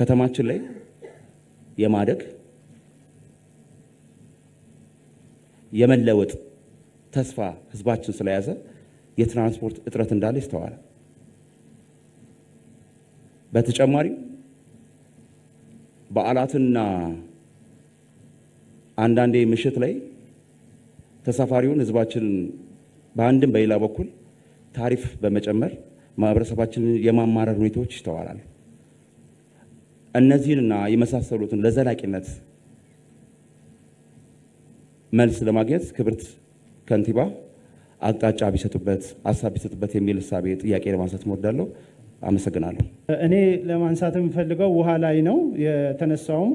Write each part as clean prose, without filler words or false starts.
ከተማችን ላይ የማደግ የመለወጥ ተስፋ ህዝባችን ስለያዘ የትራንስፖርት እጥረት እንዳለ ይስተዋላል። በተጨማሪ በዓላትና አንዳንዴ ምሽት ላይ ተሳፋሪውን ህዝባችን በአንድም በሌላ በኩል ታሪፍ በመጨመር ማህበረሰባችንን የማማረር ሁኔታዎች ይስተዋላሉ። እነዚህንና የመሳሰሉትን ለዘላቂነት መልስ ለማግኘት ክብርት ከንቲባ አቅጣጫ ቢሰጡበት ሐሳብ ቢሰጡበት የሚል ሐሳብ ጥያቄ ለማንሳት እወዳለሁ። አመሰግናለሁ። እኔ ለማንሳት የምፈልገው ውሃ ላይ ነው የተነሳውም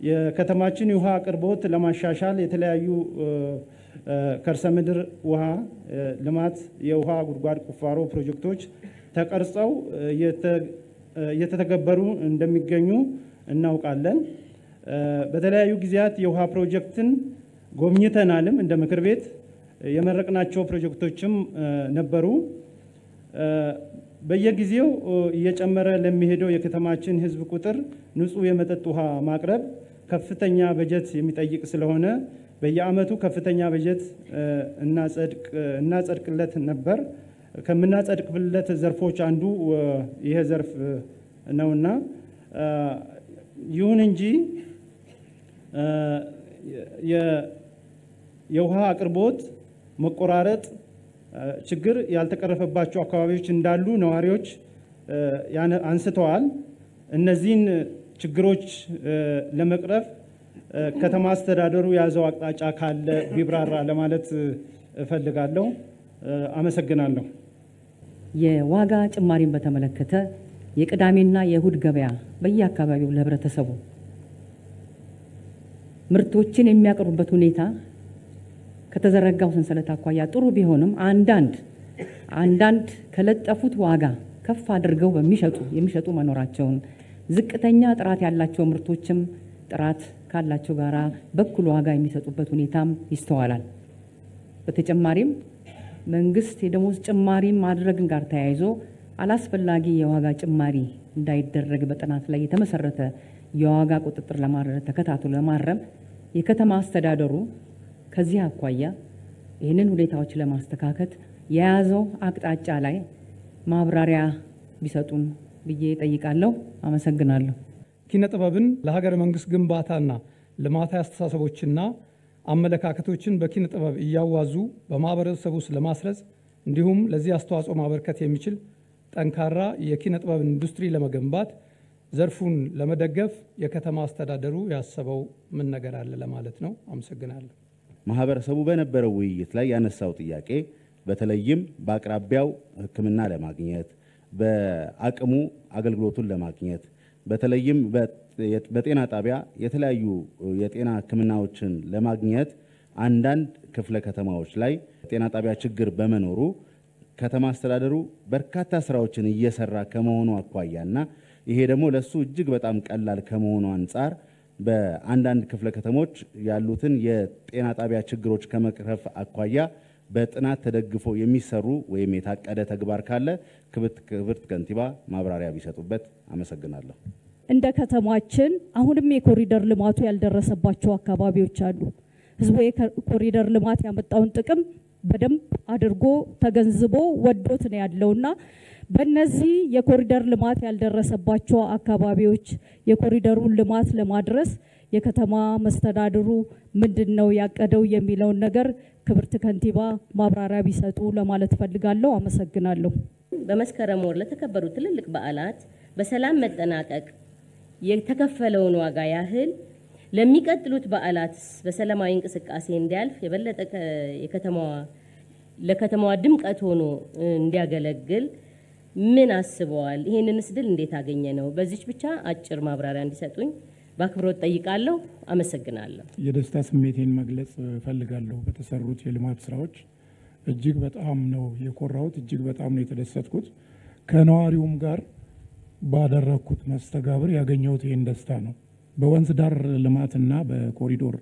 የከተማችን የውሃ አቅርቦት ለማሻሻል የተለያዩ ከርሰ ምድር ውሃ ልማት የውሃ ጉድጓድ ቁፋሮ ፕሮጀክቶች ተቀርጸው እየተተገበሩ እንደሚገኙ እናውቃለን። በተለያዩ ጊዜያት የውሃ ፕሮጀክትን ጎብኝተናልም እንደ ምክር ቤት የመረቅናቸው ፕሮጀክቶችም ነበሩ። በየጊዜው እየጨመረ ለሚሄደው የከተማችን ህዝብ ቁጥር ንጹህ የመጠጥ ውሃ ማቅረብ ከፍተኛ በጀት የሚጠይቅ ስለሆነ በየአመቱ ከፍተኛ በጀት እናጸድቅለት ነበር። ከምናጸድቅለት ዘርፎች አንዱ ይሄ ዘርፍ ነውና ይሁን እንጂ የውሃ አቅርቦት መቆራረጥ ችግር ያልተቀረፈባቸው አካባቢዎች እንዳሉ ነዋሪዎች አንስተዋል። እነዚህን ችግሮች ለመቅረፍ ከተማ አስተዳደሩ ያዘው አቅጣጫ ካለ ቢብራራ ለማለት እፈልጋለሁ። አመሰግናለሁ። የዋጋ ጭማሪን በተመለከተ የቅዳሜና የእሁድ ገበያ በየአካባቢው ለህብረተሰቡ ምርቶችን የሚያቀርቡበት ሁኔታ ከተዘረጋው ሰንሰለት አኳያ ጥሩ ቢሆንም አንዳንድ ከለጠፉት ዋጋ ከፍ አድርገው የሚሸጡ መኖራቸውን ዝቅተኛ ጥራት ያላቸው ምርቶችም ጥራት ካላቸው ጋራ በኩል ዋጋ የሚሰጡበት ሁኔታም ይስተዋላል። በተጨማሪም መንግስት የደሞዝ ጭማሪ ማድረግን ጋር ተያይዞ አላስፈላጊ የዋጋ ጭማሪ እንዳይደረግ በጥናት ላይ የተመሰረተ የዋጋ ቁጥጥር ለማድረግ ተከታትሎ ለማረም የከተማ አስተዳደሩ ከዚህ አኳያ ይህንን ሁኔታዎች ለማስተካከል የያዘው አቅጣጫ ላይ ማብራሪያ ቢሰጡን ብዬ ጠይቃለሁ። አመሰግናለሁ። ኪነ ጥበብን ለሀገረ መንግስት ግንባታና ልማታዊ አስተሳሰቦችና አመለካከቶችን በኪነ ጥበብ እያዋዙ በማህበረሰቡ ውስጥ ለማስረጽ እንዲሁም ለዚህ አስተዋጽኦ ማበርከት የሚችል ጠንካራ የኪነ ጥበብ ኢንዱስትሪ ለመገንባት ዘርፉን ለመደገፍ የከተማ አስተዳደሩ ያሰበው ምን ነገር አለ ለማለት ነው። አመሰግናለሁ። ማህበረሰቡ በነበረው ውይይት ላይ ያነሳው ጥያቄ በተለይም በአቅራቢያው ሕክምና ለማግኘት በአቅሙ አገልግሎቱን ለማግኘት በተለይም በጤና ጣቢያ የተለያዩ የጤና ሕክምናዎችን ለማግኘት አንዳንድ ክፍለ ከተማዎች ላይ ጤና ጣቢያ ችግር በመኖሩ ከተማ አስተዳደሩ በርካታ ስራዎችን እየሰራ ከመሆኑ አኳያና ይሄ ደግሞ ለሱ እጅግ በጣም ቀላል ከመሆኑ አንፃር በአንዳንድ ክፍለ ከተሞች ያሉትን የጤና ጣቢያ ችግሮች ከመቅረፍ አኳያ በጥናት ተደግፎ የሚሰሩ ወይም የታቀደ ተግባር ካለ ክብርት ከንቲባ ማብራሪያ ቢሰጡበት አመሰግናለሁ። እንደ ከተማችን አሁንም የኮሪደር ልማቱ ያልደረሰባቸው አካባቢዎች አሉ። ህዝቡ የኮሪደር ልማት ያመጣውን ጥቅም በደንብ አድርጎ ተገንዝቦ ወዶት ነው ያለውና በእነዚህ የኮሪደር ልማት ያልደረሰባቸው አካባቢዎች የኮሪደሩን ልማት ለማድረስ የከተማ መስተዳድሩ ምንድነው ያቀደው የሚለውን ነገር ክብርት ከንቲባ ማብራሪያ ቢሰጡ ለማለት ፈልጋለሁ። አመሰግናለሁ። በመስከረም ወር ለተከበሩ ትልልቅ በዓላት በሰላም መጠናቀቅ የተከፈለውን ዋጋ ያህል ለሚቀጥሉት በዓላት በሰላማዊ እንቅስቃሴ እንዲያልፍ የበለጠ ለከተማዋ ድምቀት ሆኖ እንዲያገለግል ምን አስበዋል? ይሄንንስ ድል እንዴት አገኘ ነው? በዚች ብቻ አጭር ማብራሪያ እንዲሰጡኝ በአክብሮት ጠይቃለሁ። አመሰግናለሁ። የደስታ ስሜቴን መግለጽ ፈልጋለሁ። በተሰሩት የልማት ስራዎች እጅግ በጣም ነው የኮራሁት፣ እጅግ በጣም ነው የተደሰትኩት። ከነዋሪውም ጋር ባደረኩት መስተጋብር ያገኘሁት ይህን ደስታ ነው። በወንዝ ዳር ልማትና በኮሪዶር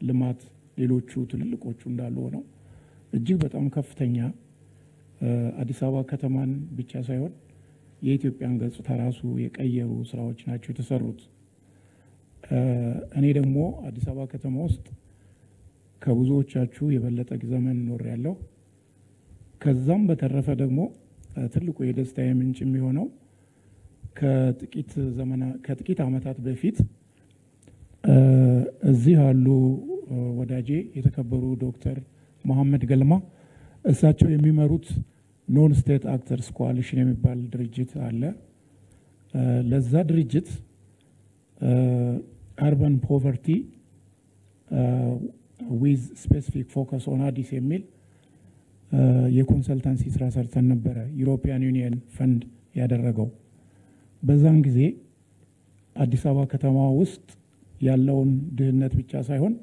ልማት ሌሎቹ ትልልቆቹ እንዳሉ ሆነው እጅግ በጣም ከፍተኛ አዲስ አበባ ከተማን ብቻ ሳይሆን የኢትዮጵያን ገጽታ ራሱ የቀየሩ ስራዎች ናቸው የተሰሩት። እኔ ደግሞ አዲስ አበባ ከተማ ውስጥ ከብዙዎቻችሁ የበለጠ ዘመን ኖሬያለሁ። ከዛም በተረፈ ደግሞ ትልቁ የደስታ ምንጭ የሚሆነው ከጥቂት ዓመታት በፊት እዚህ ያሉ ወዳጄ የተከበሩ ዶክተር መሐመድ ገልማ እሳቸው የሚመሩት ኖን ስቴት አክተርስ ኮአሊሽን የሚባል ድርጅት አለ። ለዛ ድርጅት አርባን ፖቨርቲ ዊዝ ስፔሲፊክ ፎከስ ኦን አዲስ የሚል የኮንሰልታንሲ ስራ ሰርተን ነበረ። ዩሮፒያን ዩኒየን ፈንድ ያደረገው በዛን ጊዜ አዲስ አበባ ከተማ ውስጥ ያለውን ድህነት ብቻ ሳይሆን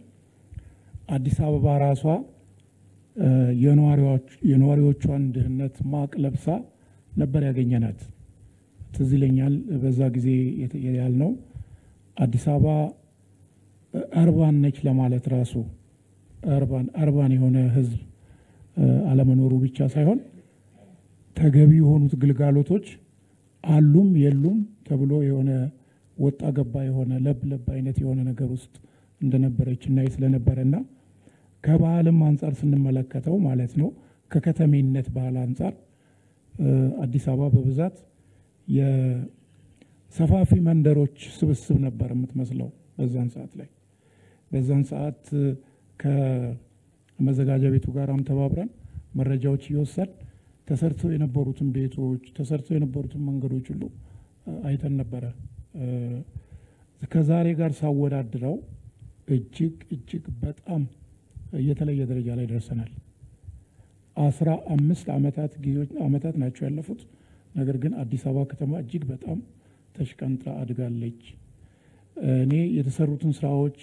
አዲስ አበባ ራሷ የነዋሪዎቿን ድህነት ማቅ ለብሳ ነበር ያገኘናት። ትዝ ይለኛል በዛ ጊዜ ያልነው አዲስ አበባ አርባን ነች ለማለት ራሱ አርባን የሆነ ህዝብ አለመኖሩ ብቻ ሳይሆን ተገቢ የሆኑት ግልጋሎቶች አሉም የሉም ተብሎ የሆነ ወጣ ገባ የሆነ ለብ አይነት የሆነ ነገር ውስጥ እንደነበረች እና ስለነበረና ከባህልም አንፃር ስንመለከተው ማለት ነው ከከተሜነት ባህል አንፃር አዲስ አበባ በብዛት የሰፋፊ መንደሮች ስብስብ ነበር የምትመስለው በዛን ሰዓት ላይ። በዛን ሰዓት ከመዘጋጃ ቤቱ ጋርም ተባብረን መረጃዎች እየወሰድ ተሰርተው የነበሩትን ቤቶች ተሰርተው የነበሩትን መንገዶች ሁሉ አይተን ነበረ። ከዛሬ ጋር ሳወዳድረው እጅግ በጣም የተለየ ደረጃ ላይ ደርሰናል። 15 ዓመታት ናቸው ያለፉት። ነገር ግን አዲስ አበባ ከተማ እጅግ በጣም ተሽቀንጥራ አድጋለች። እኔ የተሰሩትን ስራዎች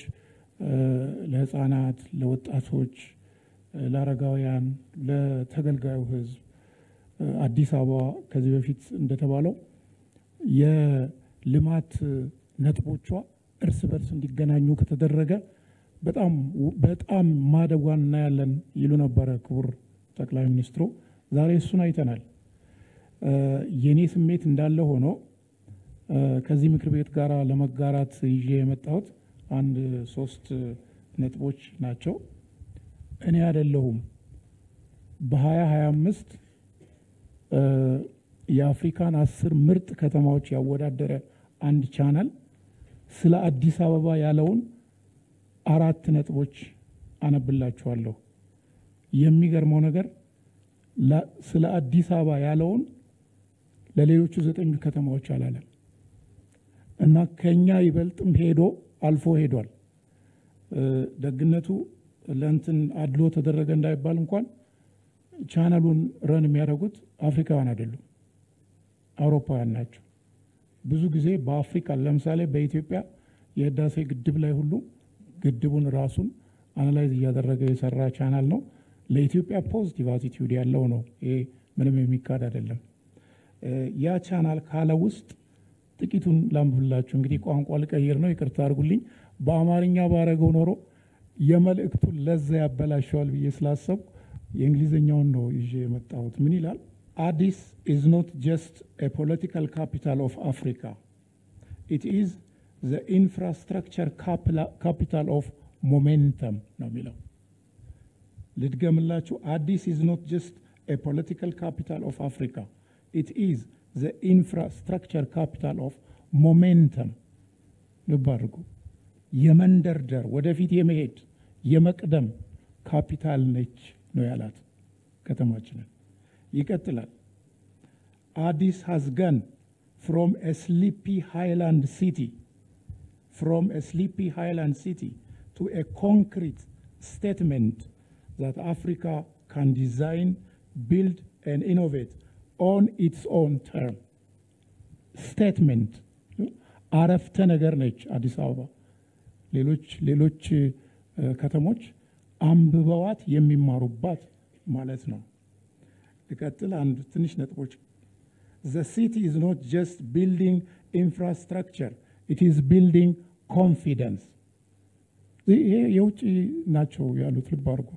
ለህፃናት፣ ለወጣቶች፣ ለአረጋውያን፣ ለተገልጋዩ ህዝብ አዲስ አበባ ከዚህ በፊት እንደተባለው የልማት ነጥቦቿ እርስ በርስ እንዲገናኙ ከተደረገ በጣም ማደጓን እናያለን ይሉ ነበረ ክቡር ጠቅላይ ሚኒስትሩ። ዛሬ እሱን አይተናል። የኔ ስሜት እንዳለ ሆኖ ከዚህ ምክር ቤት ጋር ለመጋራት ይዤ የመጣሁት 3 ነጥቦች ናቸው። እኔ አይደለሁም በ2025 የአፍሪካን 10 ምርጥ ከተማዎች ያወዳደረ አንድ ቻናል ስለ አዲስ አበባ ያለውን 4 ነጥቦች አነብላችኋለሁ። የሚገርመው ነገር ስለ አዲስ አበባ ያለውን ለሌሎቹ 9 ከተማዎች አላለም እና ከኛ ይበልጥም አልፎ ሄዷል። ደግነቱ ለእንትን አድሎ ተደረገ እንዳይባል እንኳን ቻናሉን ረን የሚያደርጉት አፍሪካውያን አይደሉም፣ አውሮፓውያን ናቸው። ብዙ ጊዜ በአፍሪካ ለምሳሌ በኢትዮጵያ የህዳሴ ግድብ ላይ ሁሉ ግድቡን ራሱን አናላይዝ እያደረገ የሰራ ቻናል ነው። ለኢትዮጵያ ፖዚቲቭ አቲቲዩድ ያለው ነው። ይሄ ምንም የሚካድ አይደለም። ያ ቻናል ካለ ውስጥ ጥቂቱን ላንብብላችሁ። እንግዲህ ቋንቋ ልቀይር ነው፣ ይቅርታ አድርጉልኝ። በአማርኛ ባረገው ኖሮ የመልእክቱን ለዛ ያበላሸዋል ብዬ ስላሰብኩ የእንግሊዝኛውን ነው ይዤ የመጣሁት። ምን ይላል? አዲስ is not just a political capital of Africa. It is the infrastructure capital of momentum ነው የሚለው። ልድገምላችሁ። አዲስ is not just a political capital of Africa. It is the infrastructure capital of momentum. ልብ አድርጉ። የመንደርደር ወደፊት የመሄድ የመቅደም ካፒታል ነች ነው ያላት ከተማችንን። ይቀጥላል። አዲስ has gone from a sleepy highland city to a concrete statement that Africa can design, build and innovate on its own term. Statement አረፍተ ነገር ነች አዲስ አበባ። ሌሎች ከተሞች አንብበዋት የሚማሩባት ማለት ነው። ልቀጥል አንድ ትንሽ ነጥቦች። The city is not just building infrastructure, it is building confidence. ይሄ የውጭ ናቸው ያሉት። ልብ አድርጉ።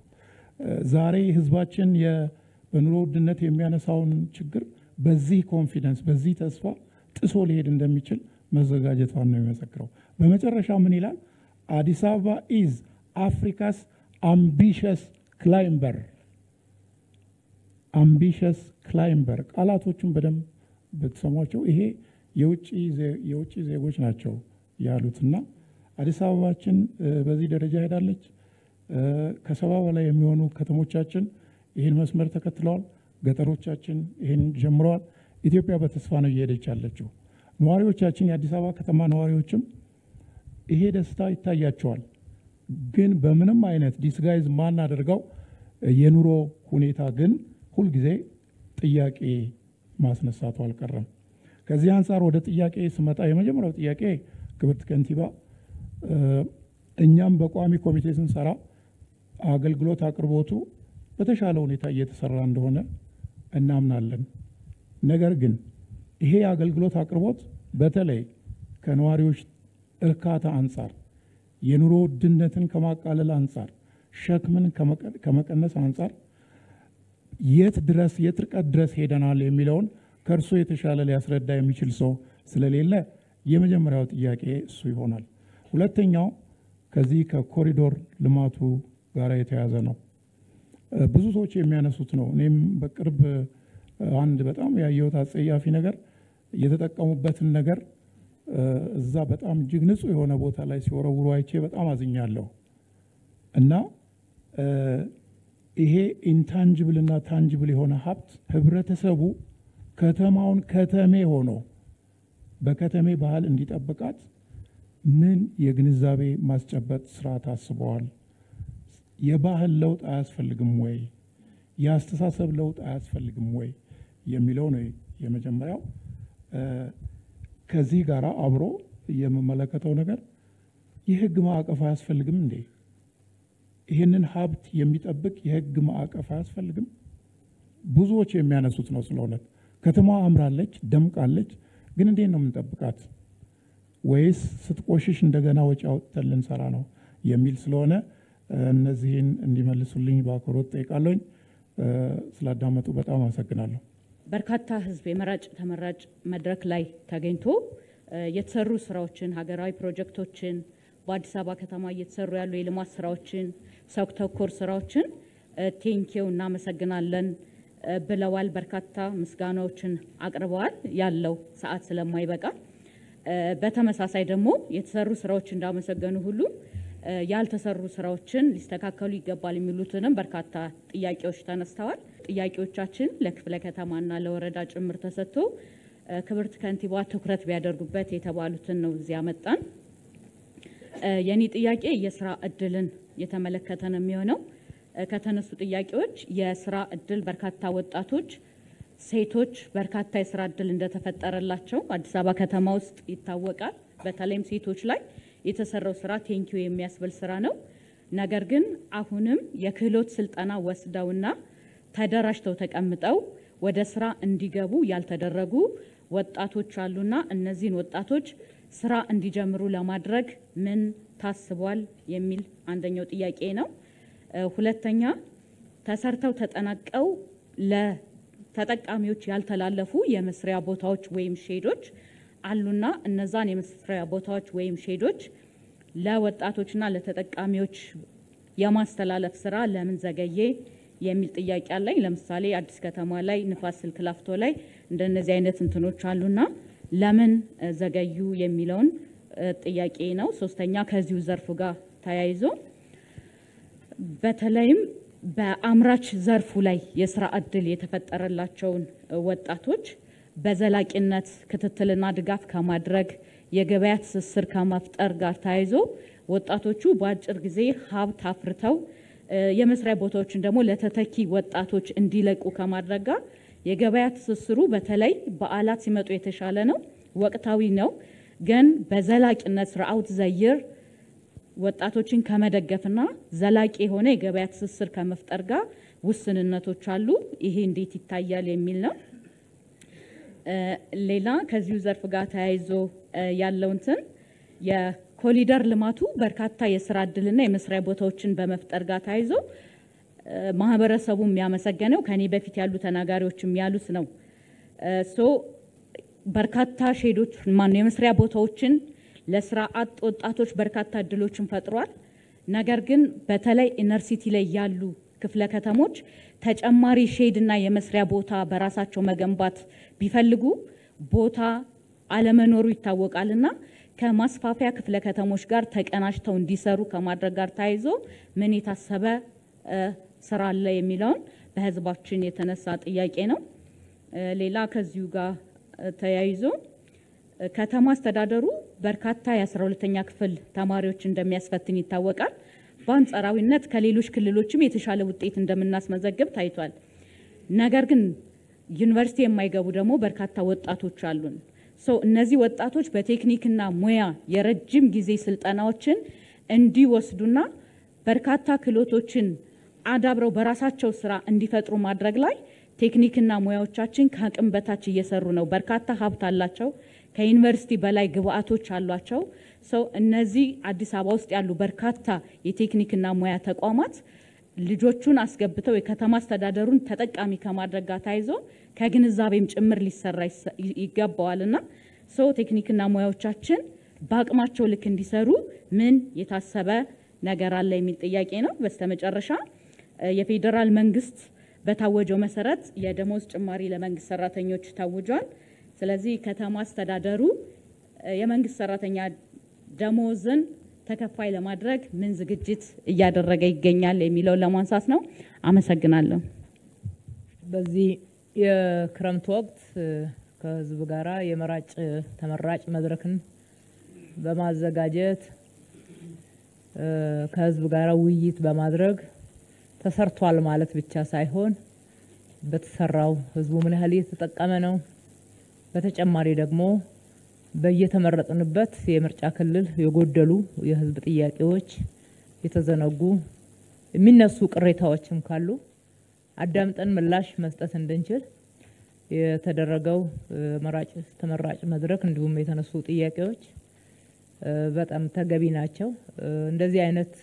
ዛሬ ህዝባችን በኑሮ ውድነት የሚያነሳውን ችግር በዚህ ኮንፊደንስ በዚህ ተስፋ ጥሶ ሊሄድ እንደሚችል መዘጋጀቷን ነው የሚመሰክረው። በመጨረሻ ምን ይላል? አዲስ አበባ ኢዝ አፍሪካስ አምቢሽስ ክላይምበር። አምቢሽስ ክላይምበር ቃላቶቹን በደንብ ብትሰሟቸው ይሄ የውጭ ዜጎች ናቸው ያሉትና አዲስ አበባችን በዚህ ደረጃ ሄዳለች። ከ70 በላይ የሚሆኑ ከተሞቻችን ይህን መስመር ተከትለዋል። ገጠሮቻችን ይህን ጀምረዋል። ኢትዮጵያ በተስፋ ነው እየሄደች ያለችው። ነዋሪዎቻችን የአዲስ አበባ ከተማ ነዋሪዎችም ይሄ ደስታ ይታያቸዋል። ግን በምንም አይነት ዲስጋይዝ ማናደርገው የኑሮ ሁኔታ ግን ሁልጊዜ ጥያቄ ማስነሳቱ አልቀረም። ከዚህ አንጻር ወደ ጥያቄ ስመጣ የመጀመሪያው ጥያቄ ክብርት ከንቲባ፣ እኛም በቋሚ ኮሚቴ ስንሰራ አገልግሎት አቅርቦቱ በተሻለ ሁኔታ እየተሰራ እንደሆነ እናምናለን። ነገር ግን ይሄ አገልግሎት አቅርቦት በተለይ ከነዋሪዎች እርካታ አንጻር፣ የኑሮ ውድነትን ከማቃለል አንጻር፣ ሸክምን ከመቀነስ አንጻር የት ርቀት ድረስ ሄደናል የሚለውን ከእርሶ የተሻለ ሊያስረዳ የሚችል ሰው ስለሌለ የመጀመሪያው ጥያቄ እሱ ይሆናል። ሁለተኛው ከዚህ ከኮሪዶር ልማቱ ጋር የተያዘ ነው። ብዙ ሰዎች የሚያነሱት ነው። እኔም በቅርብ አንድ በጣም ያየሁት አጸያፊ ነገር የተጠቀሙበትን ነገር እዛ በጣም እጅግ ንጹህ የሆነ ቦታ ላይ ሲወረውሩ አይቼ በጣም አዝኛለሁ። እና ይሄ ኢንታንጅብል እና ታንጅብል የሆነ ሀብት ህብረተሰቡ ከተማውን ከተሜ ሆኖ በከተሜ ባህል እንዲጠብቃት ምን የግንዛቤ ማስጨበጥ ስራ ታስበዋል? የባህል ለውጥ አያስፈልግም ወይ? የአስተሳሰብ ለውጥ አያስፈልግም ወይ የሚለው ነው የመጀመሪያው። ከዚህ ጋር አብሮ የምመለከተው ነገር የህግ ማዕቀፍ አያስፈልግም እንዴ? ይህንን ሀብት የሚጠብቅ የህግ ማዕቀፍ አያስፈልግም? ብዙዎች የሚያነሱት ነው። ስለሆነ ከተማዋ አምራለች፣ ደምቃለች፣ ግን እንዴት ነው የምንጠብቃት? ወይስ ስትቆሽሽ እንደገና ወጪ አውጥተን ልንሰራ ነው የሚል ስለሆነ እነዚህን እንዲመልሱልኝ በአክብሮት ጠይቃለሁኝ። ስላዳመጡ በጣም አመሰግናለሁ። በርካታ ህዝብ የመራጭ ተመራጭ መድረክ ላይ ተገኝቶ የተሰሩ ስራዎችን፣ ሀገራዊ ፕሮጀክቶችን፣ በአዲስ አበባ ከተማ እየተሰሩ ያሉ የልማት ስራዎችን፣ ሰው ተኮር ስራዎችን ቴንኪው እናመሰግናለን ብለዋል። በርካታ ምስጋናዎችን አቅርበዋል ያለው ሰዓት ስለማይበቃ። በተመሳሳይ ደግሞ የተሰሩ ስራዎች እንዳመሰገኑ ሁሉ ያልተሰሩ ስራዎችን ሊስተካከሉ ይገባል የሚሉትንም በርካታ ጥያቄዎች ተነስተዋል። ጥያቄዎቻችን ለክፍለ ከተማና ለወረዳ ጭምር ተሰጥቶ ክብርት ከንቲባ ትኩረት ቢያደርጉበት የተባሉትን ነው እዚያ መጣን። የኔ ጥያቄ የስራ እድልን የተመለከተ ነው የሚሆነው። ከተነሱ ጥያቄዎች የስራ እድል በርካታ ወጣቶች፣ ሴቶች በርካታ የስራ እድል እንደተፈጠረላቸው አዲስ አበባ ከተማ ውስጥ ይታወቃል። በተለይም ሴቶች ላይ የተሰራው ስራ ቴንኪው የሚያስብል ስራ ነው። ነገር ግን አሁንም የክህሎት ስልጠና ወስደውና ተደራጅተው ተቀምጠው ወደ ስራ እንዲገቡ ያልተደረጉ ወጣቶች አሉና እነዚህን ወጣቶች ስራ እንዲጀምሩ ለማድረግ ምን ታስቧል የሚል አንደኛው ጥያቄ ነው። ሁለተኛ ተሰርተው ተጠናቀው ለተጠቃሚዎች ያልተላለፉ የመስሪያ ቦታዎች ወይም ሼዶች አሉና እነዛን የመስሪያ ቦታዎች ወይም ሼዶች ለወጣቶችና ለተጠቃሚዎች የማስተላለፍ ስራ ለምን ዘገየ የሚል ጥያቄ አለኝ። ለምሳሌ አዲስ ከተማ ላይ ንፋስ ስልክ ላፍቶ ላይ እንደነዚህ አይነት እንትኖች አሉና ለምን ዘገዩ የሚለውን ጥያቄ ነው። ሶስተኛ ከዚሁ ዘርፍ ጋር ተያይዞ በተለይም በአምራች ዘርፉ ላይ የስራ እድል የተፈጠረላቸውን ወጣቶች በዘላቂነት ክትትልና ድጋፍ ከማድረግ የገበያ ትስስር ከማፍጠር ጋር ተያይዞ ወጣቶቹ በአጭር ጊዜ ሀብት አፍርተው የመስሪያ ቦታዎችን ደግሞ ለተተኪ ወጣቶች እንዲለቁ ከማድረግ ጋር የገበያ ትስስሩ በተለይ በዓላት ሲመጡ የተሻለ ነው፣ ወቅታዊ ነው። ግን በዘላቂነት ስርዓት ዘይር ወጣቶችን ከመደገፍና ዘላቂ የሆነ የገበያ ትስስር ከመፍጠር ጋር ውስንነቶች አሉ። ይሄ እንዴት ይታያል የሚል ነው። ሌላ ከዚሁ ዘርፍ ጋር ተያይዞ ያለውንትን የኮሪደር ልማቱ በርካታ የስራ እድልና የመስሪያ ቦታዎችን በመፍጠር ጋር ተያይዞ ማህበረሰቡ የሚያመሰገነው ከኔ በፊት ያሉ ተናጋሪዎችም ያሉት ነው። በርካታ ሼዶች የመስሪያ ቦታዎችን ለስራ አጥ ወጣቶች በርካታ እድሎችን ፈጥሯል። ነገር ግን በተለይ ኢነር ሲቲ ላይ ያሉ ክፍለ ከተሞች ተጨማሪ ሼድና የመስሪያ ቦታ በራሳቸው መገንባት ቢፈልጉ ቦታ አለመኖሩ ይታወቃልና ከማስፋፊያ ክፍለ ከተሞች ጋር ተቀናጅተው እንዲሰሩ ከማድረግ ጋር ተያይዞ ምን የታሰበ ስራ አለ የሚለውን በህዝባችን የተነሳ ጥያቄ ነው። ሌላ ከዚሁ ጋር ተያይዞ ከተማ አስተዳደሩ በርካታ የ12ኛ ክፍል ተማሪዎች እንደሚያስፈትን ይታወቃል። በአንጻራዊነት ከሌሎች ክልሎችም የተሻለ ውጤት እንደምናስመዘግብ ታይቷል። ነገር ግን ዩኒቨርሲቲ የማይገቡ ደግሞ በርካታ ወጣቶች አሉን። እነዚህ ወጣቶች በቴክኒክና ሙያ የረጅም ጊዜ ስልጠናዎችን እንዲወስዱና በርካታ ክህሎቶችን አዳብረው በራሳቸው ስራ እንዲፈጥሩ ማድረግ ላይ ቴክኒክና ሙያዎቻችን ከአቅም በታች እየሰሩ ነው። በርካታ ሀብት አላቸው። ከዩኒቨርሲቲ በላይ ግብአቶች አሏቸው። እነዚህ አዲስ አበባ ውስጥ ያሉ በርካታ የቴክኒክና ሙያ ተቋማት ልጆቹን አስገብተው የከተማ አስተዳደሩን ተጠቃሚ ከማድረግ ጋር ተያይዞ ከግንዛቤም ጭምር ሊሰራ ይገባዋልና ቴክኒክና ሙያዎቻችን በአቅማቸው ልክ እንዲሰሩ ምን የታሰበ ነገር አለ የሚል ጥያቄ ነው። በስተመጨረሻ የፌዴራል መንግስት በታወጀው መሰረት የደሞዝ ጭማሪ ለመንግስት ሰራተኞች ታውጇል። ስለዚህ ከተማ አስተዳደሩ የመንግስት ሰራተኛ ደሞዝን ተከፋይ ለማድረግ ምን ዝግጅት እያደረገ ይገኛል የሚለው ለማንሳት ነው። አመሰግናለሁ። በዚህ የክረምት ወቅት ከህዝብ ጋራ የመራጭ ተመራጭ መድረክን በማዘጋጀት ከህዝብ ጋራ ውይይት በማድረግ ተሰርቷል ማለት ብቻ ሳይሆን በተሰራው ህዝቡ ምን ያህል እየተጠቀመ ነው፣ በተጨማሪ ደግሞ በየተመረጥንበት የምርጫ ክልል የጎደሉ የህዝብ ጥያቄዎች የተዘነጉ የሚነሱ ቅሬታዎችም ካሉ አዳምጠን ምላሽ መስጠት እንድንችል የተደረገው መራጭ ተመራጭ መድረክ እንዲሁም የተነሱ ጥያቄዎች በጣም ተገቢ ናቸው። እንደዚህ አይነት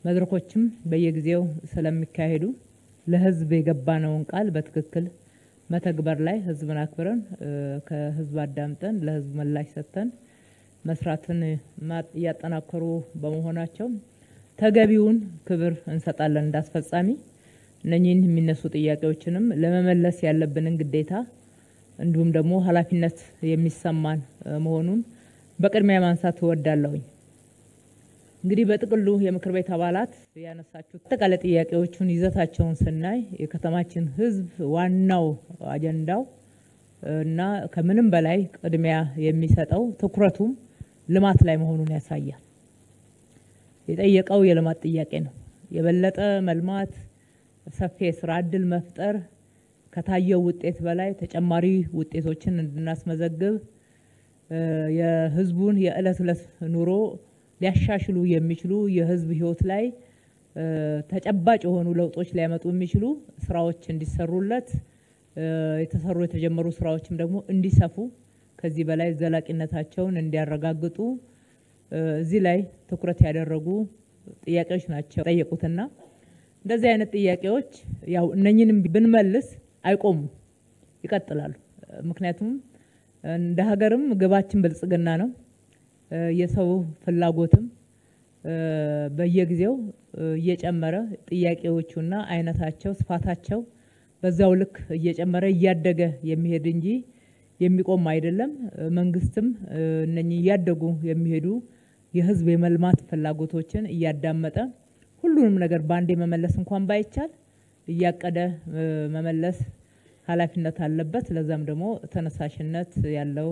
መድረኮችም በየጊዜው ስለሚካሄዱ ለህዝብ የገባነውን ቃል በትክክል መተግበር ላይ ህዝብን አክብረን ከህዝብ አዳምጠን ለህዝብ ምላሽ ሰጥተን መስራትን ያጠናከሩ በመሆናቸው ተገቢውን ክብር እንሰጣለን። እንዳስፈጻሚ እነኚህን የሚነሱ ጥያቄዎችንም ለመመለስ ያለብንን ግዴታ እንዲሁም ደግሞ ኃላፊነት የሚሰማን መሆኑን በቅድሚያ ማንሳት እወዳለሁኝ። እንግዲህ በጥቅሉ የምክር ቤት አባላት ያነሳችሁት አጠቃላይ ጥያቄዎቹን ይዘታቸውን ስናይ የከተማችን ህዝብ ዋናው አጀንዳው እና ከምንም በላይ ቅድሚያ የሚሰጠው ትኩረቱም ልማት ላይ መሆኑን ያሳያል። የጠየቀው የልማት ጥያቄ ነው። የበለጠ መልማት፣ ሰፊ የስራ እድል መፍጠር ከታየው ውጤት በላይ ተጨማሪ ውጤቶችን እንድናስመዘግብ የህዝቡን የዕለት ዕለት ኑሮ ሊያሻሽሉ የሚችሉ የህዝብ ህይወት ላይ ተጨባጭ የሆኑ ለውጦች ሊያመጡ የሚችሉ ስራዎች እንዲሰሩለት የተሰሩ የተጀመሩ ስራዎችም ደግሞ እንዲሰፉ ከዚህ በላይ ዘላቂነታቸውን እንዲያረጋግጡ እዚህ ላይ ትኩረት ያደረጉ ጥያቄዎች ናቸው ጠየቁትና እንደዚህ አይነት ጥያቄዎች ያው እነኚህንም ብንመልስ አይቆሙ ይቀጥላሉ። ምክንያቱም እንደ ሀገርም ግባችን ብልጽግና ነው። የሰው ፍላጎትም በየጊዜው እየጨመረ ጥያቄዎቹና አይነታቸው ስፋታቸው በዛው ልክ እየጨመረ እያደገ የሚሄድ እንጂ የሚቆም አይደለም። መንግስትም እነኚህ እያደጉ የሚሄዱ የህዝብ የመልማት ፍላጎቶችን እያዳመጠ ሁሉንም ነገር ባንዴ መመለስ እንኳን ባይቻል እያቀደ መመለስ ኃላፊነት አለበት። ለዛም ደግሞ ተነሳሽነት ያለው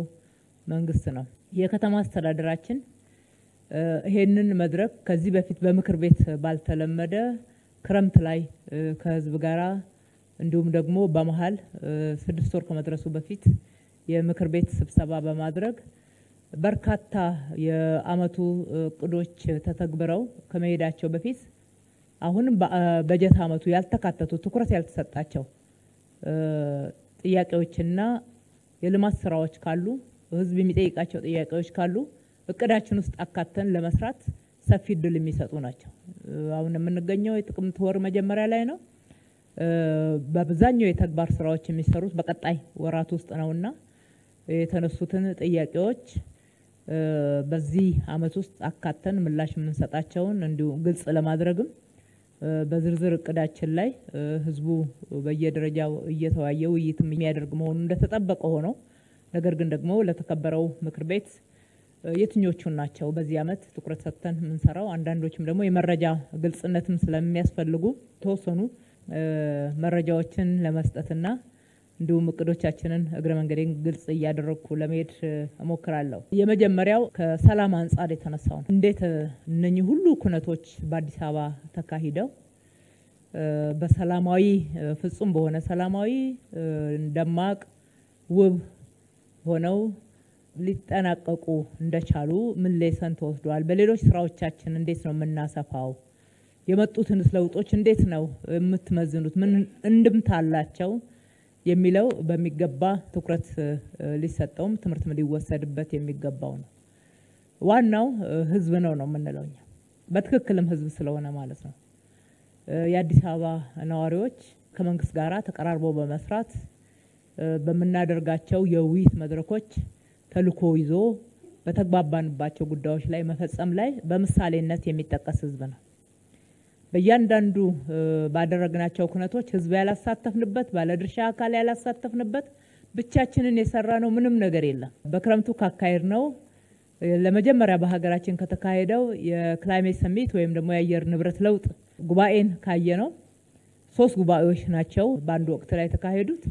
መንግስት ነው። የከተማ አስተዳደራችን ይሄንን መድረክ ከዚህ በፊት በምክር ቤት ባልተለመደ ክረምት ላይ ከህዝብ ጋራ እንዲሁም ደግሞ በመሃል 6 ወር ከመድረሱ በፊት የምክር ቤት ስብሰባ በማድረግ በርካታ የአመቱ እቅዶች ተተግብረው ከመሄዳቸው በፊት አሁን በጀት አመቱ ያልተካተቱ ትኩረት ያልተሰጣቸው ጥያቄዎችና የልማት ስራዎች ካሉ ህዝብ የሚጠይቃቸው ጥያቄዎች ካሉ እቅዳችን ውስጥ አካተን ለመስራት ሰፊ እድል የሚሰጡ ናቸው። አሁን የምንገኘው የጥቅምት ወር መጀመሪያ ላይ ነው። በአብዛኛው የተግባር ስራዎች የሚሰሩት በቀጣይ ወራት ውስጥ ነውና የተነሱትን ጥያቄዎች በዚህ አመት ውስጥ አካተን ምላሽ የምንሰጣቸውን እንዲሁ ግልጽ ለማድረግም በዝርዝር እቅዳችን ላይ ህዝቡ በየደረጃው እየተወያየ ውይይት የሚያደርግ መሆኑ እንደተጠበቀ ሆኖ ነገር ግን ደግሞ ለተከበረው ምክር ቤት የትኞቹን ናቸው በዚህ አመት ትኩረት ሰጥተን የምንሰራው አንዳንዶችም ደግሞ የመረጃ ግልጽነትም ስለሚያስፈልጉ ተወሰኑ መረጃዎችን ለመስጠትና እንዲሁም እቅዶቻችንን እግረ መንገዴን ግልጽ እያደረኩ ለመሄድ እሞክራለሁ። የመጀመሪያው ከሰላም አንጻር የተነሳው እንዴት እነኚህ ሁሉ ኩነቶች በአዲስ አበባ ተካሂደው በሰላማዊ ፍጹም በሆነ ሰላማዊ ደማቅ ውብ ሆነው ሊጠናቀቁ እንደቻሉ ምን ሌሰን ተወስዷል? በሌሎች ስራዎቻችን እንዴት ነው የምናሰፋው? የመጡትን ለውጦች እንዴት ነው የምትመዝኑት? ምን እንድምታ አላቸው የሚለው በሚገባ ትኩረት ሊሰጠውም ትምህርት ሊወሰድበት የሚገባው ነው። ዋናው ህዝብ ነው የምንለው እኛ በትክክልም ህዝብ ስለሆነ ማለት ነው። የአዲስ አበባ ነዋሪዎች ከመንግስት ጋራ ተቀራርበው በመስራት በመናደርጋቸው የውይይት መድረኮች ተልኮ ይዞ በተግባባንባቸው ጉዳዮች ላይ መፈጸም ላይ በምሳሌነት የሚጠቀስ ህዝብ ነው። በእያንዳንዱ ባደረግናቸው ኩነቶች ህዝብ ያላሳተፍንበት ባለድርሻ አካል ያላሳተፍንበት ብቻችንን የሰራነው ምንም ነገር የለም። በክረምቱ ካካሄድ ነው ለመጀመሪያ በሀገራችን ከተካሄደው የክላይሜት ሰሚት ወይም ደግሞ የአየር ንብረት ለውጥ ጉባኤን ካየነው 3 ጉባኤዎች ናቸው በአንድ ወቅት ላይ ተካሄዱት።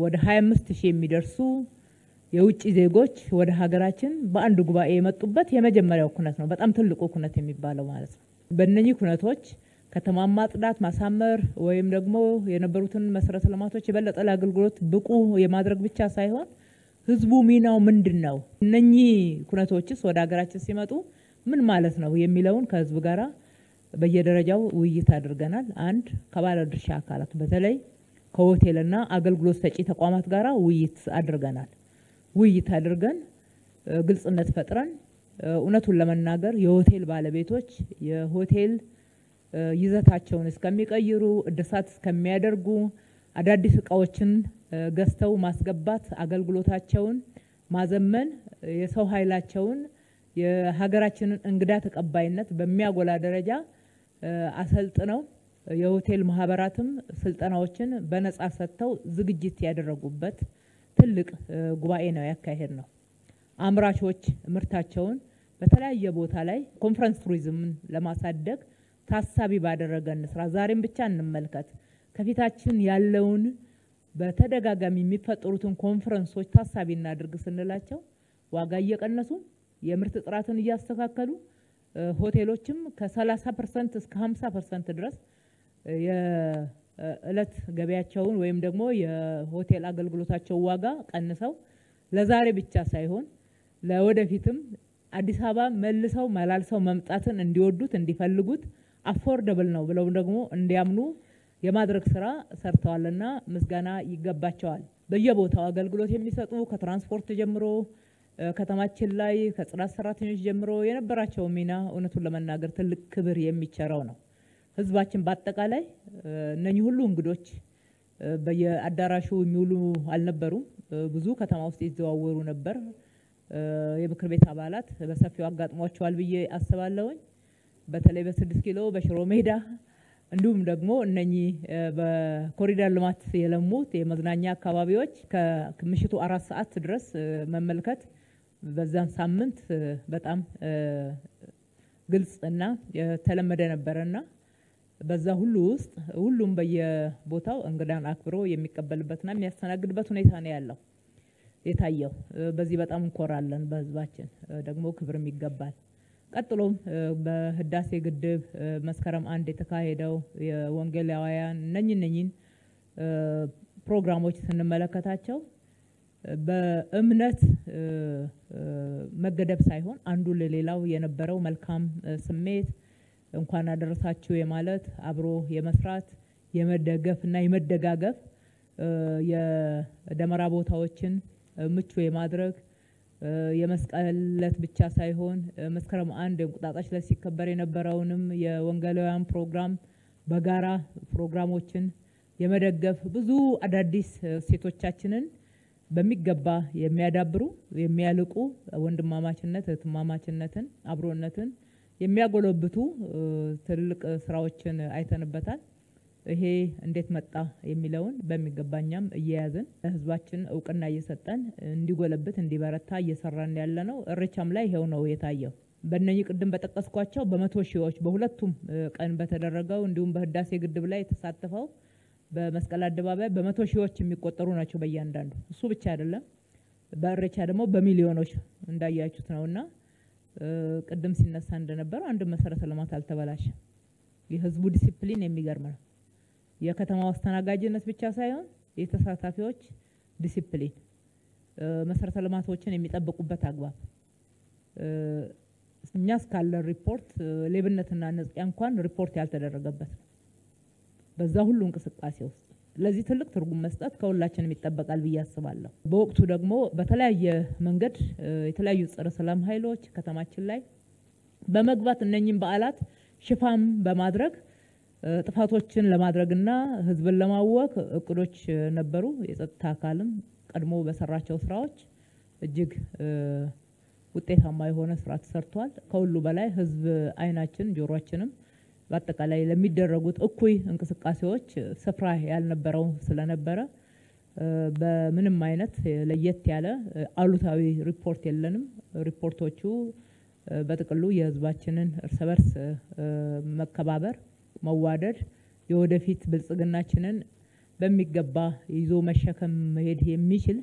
ወደ 25000 የሚደርሱ የውጭ ዜጎች ወደ ሀገራችን በአንድ ጉባኤ የመጡበት የመጀመሪያው ኩነት ነው። በጣም ትልቁ ኩነት የሚባለው ማለት ነው። በእነኚህ ኩነቶች ከተማ ማጽዳት ማሳመር ወይም ደግሞ የነበሩትን መሰረተ ልማቶች የበለጠ ለአገልግሎት ብቁ የማድረግ ብቻ ሳይሆን ህዝቡ ሚናው ምንድነው? እነኚህ ኩነቶችስ ወደ ሀገራችን ሲመጡ ምን ማለት ነው የሚለውን ከህዝብ ጋራ በየደረጃው ውይይት አድርገናል። አንድ ከባለድርሻ አካላት በተለይ ከሆቴልና አገልግሎት ሰጪ ተቋማት ጋራ ውይይት አድርገናል። ውይይት አድርገን ግልጽነት ፈጥረን እውነቱን ለመናገር የሆቴል ባለቤቶች የሆቴል ይዘታቸውን እስከሚቀይሩ እድሳት እስከሚያደርጉ አዳዲስ እቃዎችን ገዝተው ማስገባት አገልግሎታቸውን ማዘመን የሰው ኃይላቸውን የሀገራችንን እንግዳ ተቀባይነት በሚያጎላ ደረጃ አሰልጥነው የሆቴል ማህበራትም ስልጠናዎችን በነጻ ሰጥተው ዝግጅት ያደረጉበት ትልቅ ጉባኤ ነው ያካሄድ ነው። አምራቾች ምርታቸውን በተለያየ ቦታ ላይ ኮንፈረንስ ቱሪዝምን ለማሳደግ ታሳቢ ባደረገን ስራ ዛሬም ብቻ እንመልከት። ከፊታችን ያለውን በተደጋጋሚ የሚፈጠሩትን ኮንፈረንሶች ታሳቢ እናድርግ ስንላቸው ዋጋ እየቀነሱ የምርት ጥራትን እያስተካከሉ ሆቴሎችም ከ30% እስከ 50% ድረስ የእለት ገበያቸውን ወይም ደግሞ የሆቴል አገልግሎታቸው ዋጋ ቀንሰው ለዛሬ ብቻ ሳይሆን ለወደፊትም አዲስ አበባ መልሰው መላልሰው መምጣትን እንዲወዱት እንዲፈልጉት አፎርደብል ነው ብለው ደግሞ እንዲያምኑ የማድረግ ስራ ሰርተዋልና ምስጋና ይገባቸዋል። በየቦታው አገልግሎት የሚሰጡ ከትራንስፖርት ጀምሮ ከተማችን ላይ ከጽዳት ሰራተኞች ጀምሮ የነበራቸው ሚና እውነቱን ለመናገር ትልቅ ክብር የሚቸረው ነው። ህዝባችን በአጠቃላይ እነኚህ ሁሉ እንግዶች በየአዳራሹ የሚውሉ አልነበሩም። ብዙ ከተማ ውስጥ ይዘዋወሩ ነበር። የምክር ቤት አባላት በሰፊው አጋጥሟቸዋል ብዬ አስባለሁኝ። በተለይ በ6 ኪሎ በሽሮ ሜዳ እንዲሁም ደግሞ እነኚህ በኮሪደር ልማት የለሙት የመዝናኛ አካባቢዎች ከምሽቱ 4 ሰዓት ድረስ መመልከት በዛን ሳምንት በጣም ግልጽ እና የተለመደ ነበርና በዛ ሁሉ ውስጥ ሁሉም በየቦታው እንግዳን አክብሮ የሚቀበልበትና የሚያስተናግድበት ሁኔታ ነው ያለው የታየው። በዚህ በጣም እንኮራለን። በህዝባችን ደግሞ ክብርም ይገባል። ቀጥሎም በህዳሴ ግድብ መስከረም 1 የተካሄደው የወንጌላውያን እነኚህን ፕሮግራሞች ስንመለከታቸው በእምነት መገደብ ሳይሆን አንዱ ለሌላው የነበረው መልካም ስሜት እንኳን አደረሳችሁ የማለት አብሮ የመስራት የመደገፍና የመደጋገፍ የደመራ ቦታዎችን ምቹ የማድረግ የመስቀል ዕለት ብቻ ሳይሆን መስከረም 1 እንቁጣጣሽ ላይ ሲከበር የነበረውንም የወንጌላውያን ፕሮግራም በጋራ ፕሮግራሞችን የመደገፍ ብዙ አዳዲስ እሴቶቻችንን በሚገባ የሚያዳብሩ የሚያልቁ ወንድማማችነት፣ እህትማማችነትን፣ አብሮነትን የሚያጎለብቱ ትልቅ ስራዎችን አይተንበታል። ይሄ እንዴት መጣ የሚለውን በሚገባኛም እየያዝን ህዝባችን እውቅና እየሰጠን እንዲጎለብት እንዲበረታ እየሰራን ያለነው እሬቻም ላይ ይሄው ነው የታየው። በእነኚህ ቅድም በጠቀስኳቸው በመቶ ሺዎች በሁለቱም ቀን በተደረገው እንዲሁም በህዳሴ ግድብ ላይ የተሳተፈው በመስቀል አደባባይ በመቶ ሺዎች የሚቆጠሩ ናቸው በእያንዳንዱ። እሱ ብቻ አይደለም፣ በእሬቻ ደግሞ በሚሊዮኖች እንዳያችሁት ነውና ቅድም ሲነሳ እንደነበረው አንድ መሰረተ ልማት አልተበላሸም። የህዝቡ ዲሲፕሊን የሚገርም ነው። የከተማው አስተናጋጅነት ብቻ ሳይሆን የተሳታፊዎች ዲሲፕሊን፣ መሰረተ ልማቶችን የሚጠብቁበት አግባብ እኛ እስካለ ሪፖርት ሌብነትና ንጽቂያ እንኳን ሪፖርት ያልተደረገበት ነው በዛ ሁሉ እንቅስቃሴ ውስጥ። ለዚህ ትልቅ ትርጉም መስጠት ከሁላችንም ይጠበቃል ብዬ አስባለሁ። በወቅቱ ደግሞ በተለያየ መንገድ የተለያዩ ጸረ ሰላም ኃይሎች ከተማችን ላይ በመግባት እነኚህን በዓላት ሽፋን በማድረግ ጥፋቶችን ለማድረግና ህዝብን ለማወክ እቅዶች ነበሩ። የጸጥታ አካልም ቀድሞ በሰራቸው ስራዎች እጅግ ውጤታማ የሆነ ስራ ተሰርቷል። ከሁሉ በላይ ህዝብ አይናችን ጆሮአችንም በአጠቃላይ ለሚደረጉት እኩይ እንቅስቃሴዎች ስፍራ ያልነበረው ስለነበረ በምንም አይነት ለየት ያለ አሉታዊ ሪፖርት የለንም። ሪፖርቶቹ በጥቅሉ የህዝባችንን እርስ በርስ መከባበር፣ መዋደድ፣ የወደፊት ብልጽግናችንን በሚገባ ይዞ መሸከም መሄድ የሚችል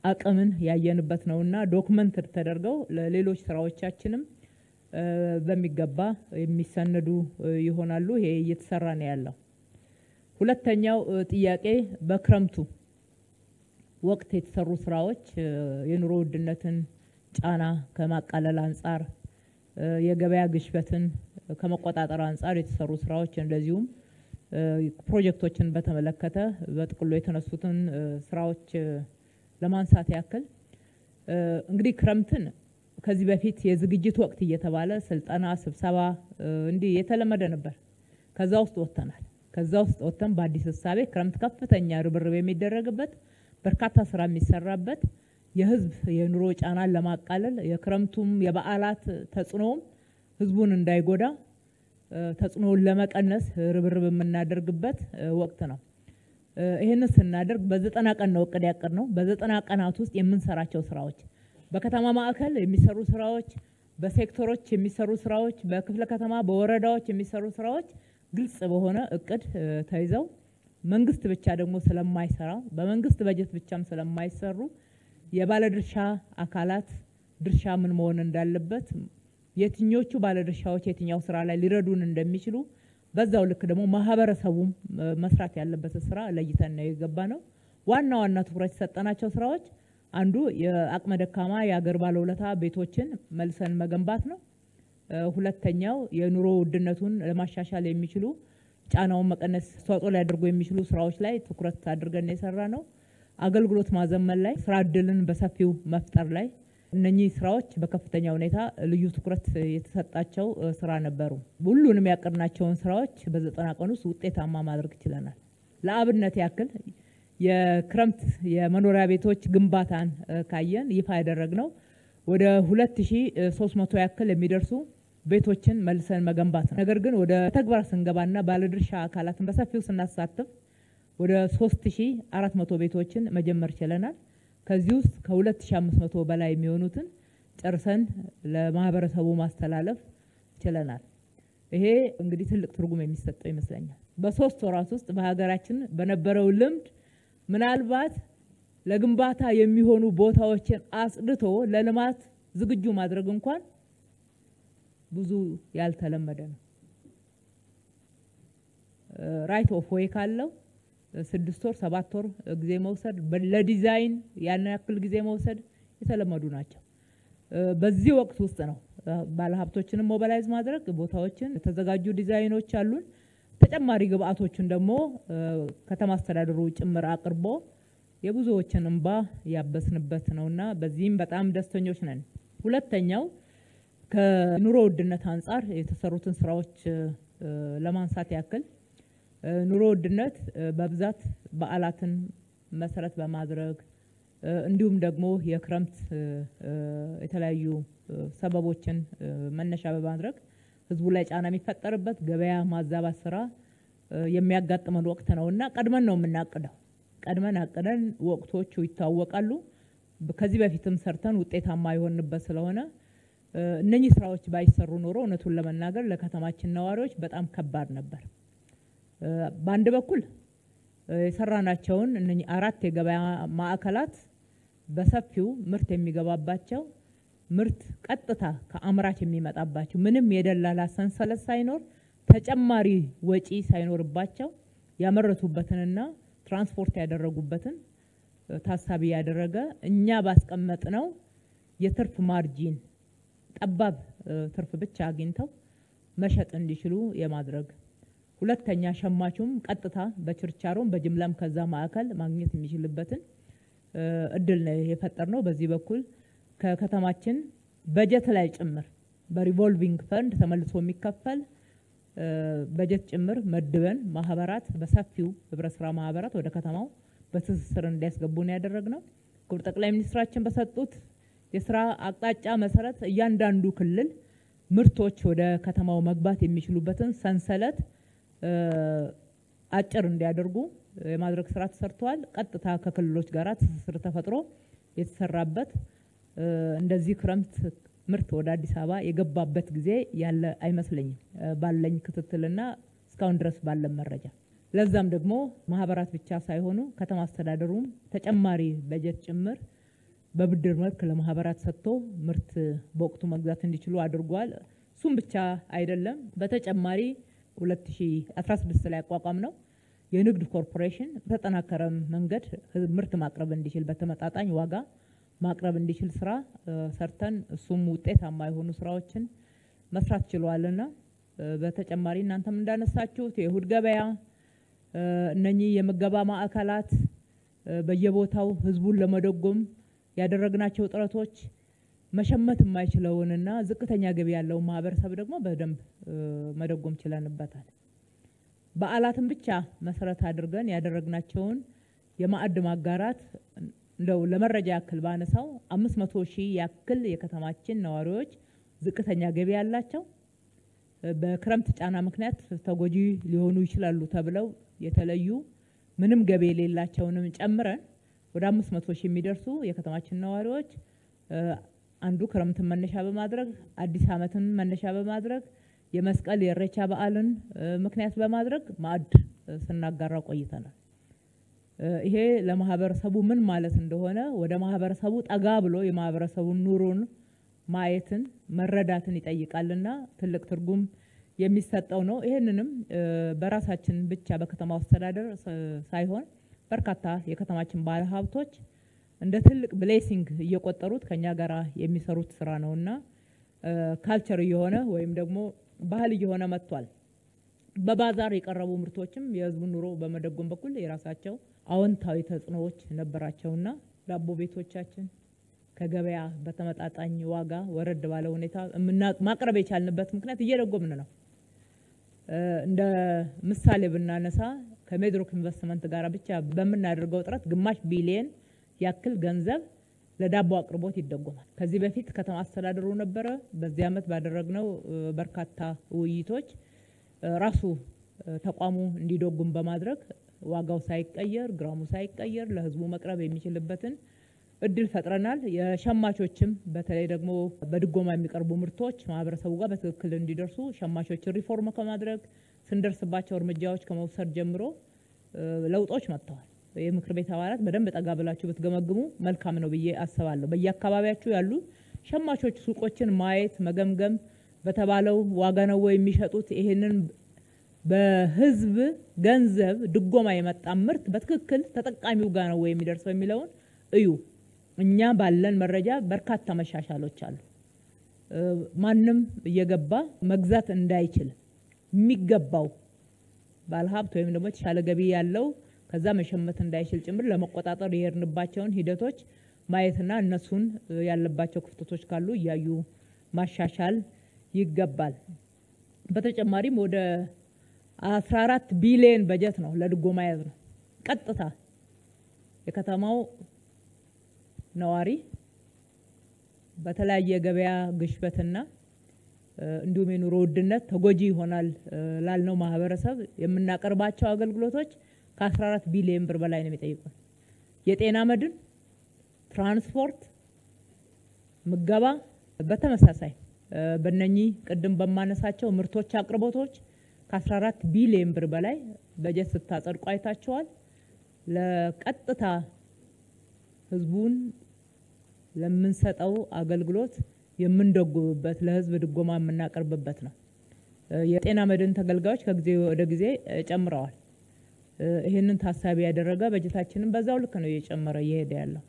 አቅምን ያየንበት ነውና ዶክመንት ተደርገው ለሌሎች ስራዎቻችንም በሚገባ የሚሰነዱ ይሆናሉ። ይሄ እየተሰራ ነው ያለው። ሁለተኛው ጥያቄ በክረምቱ ወቅት የተሰሩ ስራዎች የኑሮ ውድነትን ጫና ከማቃለል አንጻር፣ የገበያ ግሽበትን ከመቆጣጠር አንጻር የተሰሩ ስራዎች እንደዚሁም ፕሮጀክቶችን በተመለከተ በጥቅሉ የተነሱትን ስራዎች ለማንሳት ያክል እንግዲህ ክረምትን ከዚህ በፊት የዝግጅት ወቅት እየተባለ ስልጠና፣ ስብሰባ እንዲህ የተለመደ ነበር። ከዛ ውስጥ ወጥተናል። ከዛ ውስጥ ወጥተን በአዲስ እሳቤ ክረምት ከፍተኛ ርብርብ የሚደረግበት በርካታ ስራ የሚሰራበት የህዝብ የኑሮ ጫናን ለማቃለል የክረምቱም የበዓላት ተጽዕኖም ህዝቡን እንዳይጎዳ ተጽዕኖውን ለመቀነስ ርብርብ የምናደርግበት ወቅት ነው። ይሄንን ስናደርግ በ90 ቀን ነው እቅድ ያቀድነው። በ90 ቀናት ውስጥ የምንሰራቸው ስራዎች በከተማ ማዕከል የሚሰሩ ስራዎች፣ በሴክተሮች የሚሰሩ ስራዎች፣ በክፍለ ከተማ በወረዳዎች የሚሰሩ ስራዎች ግልጽ በሆነ እቅድ ተይዘው መንግስት ብቻ ደግሞ ስለማይሰራ በመንግስት በጀት ብቻም ስለማይሰሩ የባለድርሻ አካላት ድርሻ ምን መሆን እንዳለበት የትኞቹ ባለድርሻዎች የትኛው ስራ ላይ ሊረዱን እንደሚችሉ በዛው ልክ ደግሞ ማህበረሰቡም መስራት ያለበት ስራ ለይተን ነው የገባ ነው። ዋና ዋና ትኩረት የሰጠናቸው ስራዎች አንዱ የአቅመ ደካማ የአገር ባለውለታ ቤቶችን መልሰን መገንባት ነው። ሁለተኛው የኑሮ ውድነቱን ለማሻሻል የሚችሉ ጫናውን መቀነስ አስተዋጽኦ ሊያደርጉ የሚችሉ ስራዎች ላይ ትኩረት አድርገን የሰራ ነው። አገልግሎት ማዘመን ላይ፣ ስራ እድልን በሰፊው መፍጠር ላይ እነኚህ ስራዎች በከፍተኛ ሁኔታ ልዩ ትኩረት የተሰጣቸው ስራ ነበሩ። ሁሉንም ያቀድናቸውን ስራዎች በ90 ቀን ውስጥ ውጤታማ ማድረግ ችለናል። ለአብነት ያክል የክረምት የመኖሪያ ቤቶች ግንባታን ካየን ይፋ ያደረግነው ወደ 2300 ያክል የሚደርሱ ቤቶችን መልሰን መገንባት ነው። ነገር ግን ወደ ተግባር ስንገባና ባለድርሻ አካላትን በሰፊው ስናሳትፍ ወደ 3400 ቤቶችን መጀመር ችለናል። ከዚህ ውስጥ ከ2500 በላይ የሚሆኑትን ጨርሰን ለማህበረሰቡ ማስተላለፍ ችለናል። ይሄ እንግዲህ ትልቅ ትርጉም የሚሰጠው ይመስለኛል። በ3 ወራት ውስጥ በሀገራችን በነበረው ልምድ ምናልባት ለግንባታ የሚሆኑ ቦታዎችን አጽድቶ ለልማት ዝግጁ ማድረግ እንኳን ብዙ ያልተለመደ ነው። ራይት ኦፍ ዌይ ካለው 6 ወር 7 ወር ጊዜ መውሰድ፣ ለዲዛይን ያን ያክል ጊዜ መውሰድ የተለመዱ ናቸው። በዚህ ወቅት ውስጥ ነው ባለሀብቶችንም ሞባላይዝ ማድረግ ቦታዎችን የተዘጋጁ ዲዛይኖች አሉን። ተጨማሪ ግብአቶችን ደግሞ ከተማ አስተዳደሩ ጭምር አቅርቦ የብዙዎችን እንባ ያበስንበት ነውና በዚህም በጣም ደስተኞች ነን። ሁለተኛው ከኑሮ ውድነት አንጻር የተሰሩትን ስራዎች ለማንሳት ያክል ኑሮ ውድነት በብዛት በዓላትን መሰረት በማድረግ እንዲሁም ደግሞ የክረምት የተለያዩ ሰበቦችን መነሻ በማድረግ ህዝቡ ላይ ጫና የሚፈጠርበት ገበያ ማዛባት ስራ የሚያጋጥመን ወቅት ነውና ቀድመን ነው የምናቅደው። ቀድመን አቅደን ወቅቶቹ ይታወቃሉ። ከዚህ በፊትም ሰርተን ውጤታማ የሆንበት ስለሆነ እነኚህ ስራዎች ባይሰሩ ኖሮ እውነቱን ለመናገር ለከተማችን ነዋሪዎች በጣም ከባድ ነበር። በአንድ በኩል የሰራናቸውን እነኚህ 4 የገበያ ማዕከላት በሰፊው ምርት የሚገባባቸው ምርት ቀጥታ ከአምራች የሚመጣባቸው ምንም የደላላ ሰንሰለት ሳይኖር ተጨማሪ ወጪ ሳይኖርባቸው ያመረቱበትንና ትራንስፖርት ያደረጉበትን ታሳቢ ያደረገ እኛ ባስቀመጥነው የትርፍ ማርጂን ጠባብ ትርፍ ብቻ አግኝተው መሸጥ እንዲችሉ የማድረግ ሁለተኛ ሸማቹም ቀጥታ በችርቻሮም በጅምላም ከዛ ማዕከል ማግኘት የሚችልበትን እድል ነው የፈጠርነው። በዚህ በኩል ከከተማችን በጀት ላይ ጭምር በሪቮልቪንግ ፈንድ ተመልሶ የሚከፈል በጀት ጭምር መድበን ማህበራት በሰፊው ህብረት ስራ ማህበራት ወደ ከተማው በትስስር እንዲያስገቡን ያደረግነው። ክቡር ጠቅላይ ሚኒስትራችን በሰጡት የስራ አቅጣጫ መሰረት እያንዳንዱ ክልል ምርቶች ወደ ከተማው መግባት የሚችሉበትን ሰንሰለት አጭር እንዲያደርጉ የማድረግ ስራ ተሰርቷል። ቀጥታ ከክልሎች ጋር ትስስር ተፈጥሮ የተሰራበት እንደዚህ ክረምት ምርት ወደ አዲስ አበባ የገባበት ጊዜ ያለ አይመስለኝም ባለኝ ክትትልና እስካሁን ድረስ ባለ መረጃ። ለዛም ደግሞ ማህበራት ብቻ ሳይሆኑ ከተማ አስተዳደሩም ተጨማሪ በጀት ጭምር በብድር መልክ ለማህበራት ሰጥቶ ምርት በወቅቱ መግዛት እንዲችሉ አድርጓል። እሱም ብቻ አይደለም። በተጨማሪ 2016 ላይ አቋቋም ነው የንግድ ኮርፖሬሽን በተጠናከረ መንገድ ምርት ማቅረብ እንዲችል በተመጣጣኝ ዋጋ ማቅረብ እንዲችል ስራ ሰርተን እሱም ውጤታማ የሆኑ ስራዎችን መስራት ችሏልና በተጨማሪ እናንተም እንዳነሳችሁት የእሁድ ገበያ እነኚህ የምገባ ማዕከላት በየቦታው ህዝቡን ለመደጎም ያደረግናቸው ጥረቶች መሸመት የማይችለውንና ዝቅተኛ ገቢ ያለው ማህበረሰብ ደግሞ በደንብ መደጎም ችለንበታል። በዓላትን ብቻ መሰረት አድርገን ያደረግናቸውን የማዕድ ማጋራት እንደው ለመረጃ ያክል ባነሳው 500,000 ያክል የከተማችን ነዋሪዎች ዝቅተኛ ገቢ ያላቸው በክረምት ጫና ምክንያት ተጎጂ ሊሆኑ ይችላሉ ተብለው የተለዩ ምንም ገቢ የሌላቸውንም ጨምረን ወደ 500,000 የሚደርሱ የከተማችን ነዋሪዎች አንዱ ክረምትን መነሻ በማድረግ አዲስ ዓመትን መነሻ በማድረግ የመስቀል የኢሬቻ በዓልን ምክንያት በማድረግ ማዕድ ስናጋራ ቆይተናል። ይሄ ለማህበረሰቡ ምን ማለት እንደሆነ ወደ ማህበረሰቡ ጠጋ ብሎ የማህበረሰቡን ኑሮን ማየትን መረዳትን ይጠይቃልና ትልቅ ትርጉም የሚሰጠው ነው። ይሄንንም በራሳችን ብቻ በከተማው አስተዳደር ሳይሆን በርካታ የከተማችን ባለ ሀብቶች እንደ ትልቅ ብሌሲንግ እየቆጠሩት ከኛ ጋር የሚሰሩት ስራ ነውና ካልቸር እየሆነ ወይም ደግሞ ባህል እየሆነ መጥቷል። በባዛር የቀረቡ ምርቶችም የህዝቡን ኑሮ በመደጎም በኩል የራሳቸው አዎንታዊ ተጽዕኖዎች ነበራቸውና ዳቦ ቤቶቻችን ከገበያ በተመጣጣኝ ዋጋ ወረድ ባለ ሁኔታ ማቅረብ የቻልንበት ምክንያት እየደጎምን ነው። እንደ ምሳሌ ብናነሳ ከሜድሮክ ኢንቨስትመንት ጋር ብቻ በመናደርገው ጥረት ግማሽ ቢሊየን ያክል ገንዘብ ለዳቦ አቅርቦት ይደጎማል። ከዚህ በፊት ከተማ አስተዳደሩ ነበረ። በዚህ ዓመት ባደረግነው በርካታ ውይይቶች ራሱ ተቋሙ እንዲደጉም በማድረግ ዋጋው ሳይቀየር ግራሙ ሳይቀየር ለህዝቡ መቅረብ የሚችልበትን እድል ፈጥረናል። የሸማቾችም በተለይ ደግሞ በድጎማ የሚቀርቡ ምርቶች ማህበረሰቡ ጋር በትክክል እንዲደርሱ ሸማቾችን ሪፎርም ከማድረግ ስንደርስባቸው እርምጃዎች ከመውሰድ ጀምሮ ለውጦች መጥተዋል። የምክር ቤት አባላት በደንብ ጠጋ ብላችሁ ብትገመግሙ መልካም ነው ብዬ አስባለሁ። በየአካባቢያችሁ ያሉ ሸማቾች ሱቆችን ማየት መገምገም በተባለው ዋጋ ነው ወይ የሚሸጡት ይሄንን በህዝብ ገንዘብ ድጎማ የመጣ ምርት በትክክል ተጠቃሚው ጋር ነው ወይ የሚደርሰው የሚለውን እዩ። እኛ ባለን መረጃ በርካታ መሻሻሎች አሉ። ማንም እየገባ መግዛት እንዳይችል የሚገባው ባለሀብት ወይም ደግሞ የተሻለ ገቢ ያለው ከዛ መሸመት እንዳይችል ጭምር ለመቆጣጠር የሄድንባቸውን ሂደቶች ማየትና እነሱን ያለባቸው ክፍተቶች ካሉ እያዩ ማሻሻል ይገባል። በተጨማሪም ወደ 14 ቢሊዮን በጀት ነው ለድጎማ ያዝ ነው። ቀጥታ የከተማው ነዋሪ በተለያየ ገበያ ግሽበትና እንዲሁም የኑሮ ውድነት ተጎጂ ይሆናል ላልነው ማህበረሰብ የምናቀርባቸው አገልግሎቶች ከ14 ቢሊዮን ብር በላይ ነው የሚጠይቁት። የጤና መድን፣ ትራንስፖርት፣ ምገባ በተመሳሳይ በእነኚህ ቅድም በማነሳቸው ምርቶች አቅርቦቶች ከ14 ቢሊዮን ብር በላይ በጀት ስታጸድቁ አይታችኋል። ለቀጥታ ህዝቡን ለምንሰጠው አገልግሎት የምንደጉምበት ለህዝብ ድጎማ የምናቀርብበት ነው። የጤና መድን ተገልጋዮች ከጊዜ ወደ ጊዜ ጨምረዋል። ይህንን ታሳቢ ያደረገ በጀታችንን በዛው ልክ ነው እየጨመረ እየሄደ ያለው።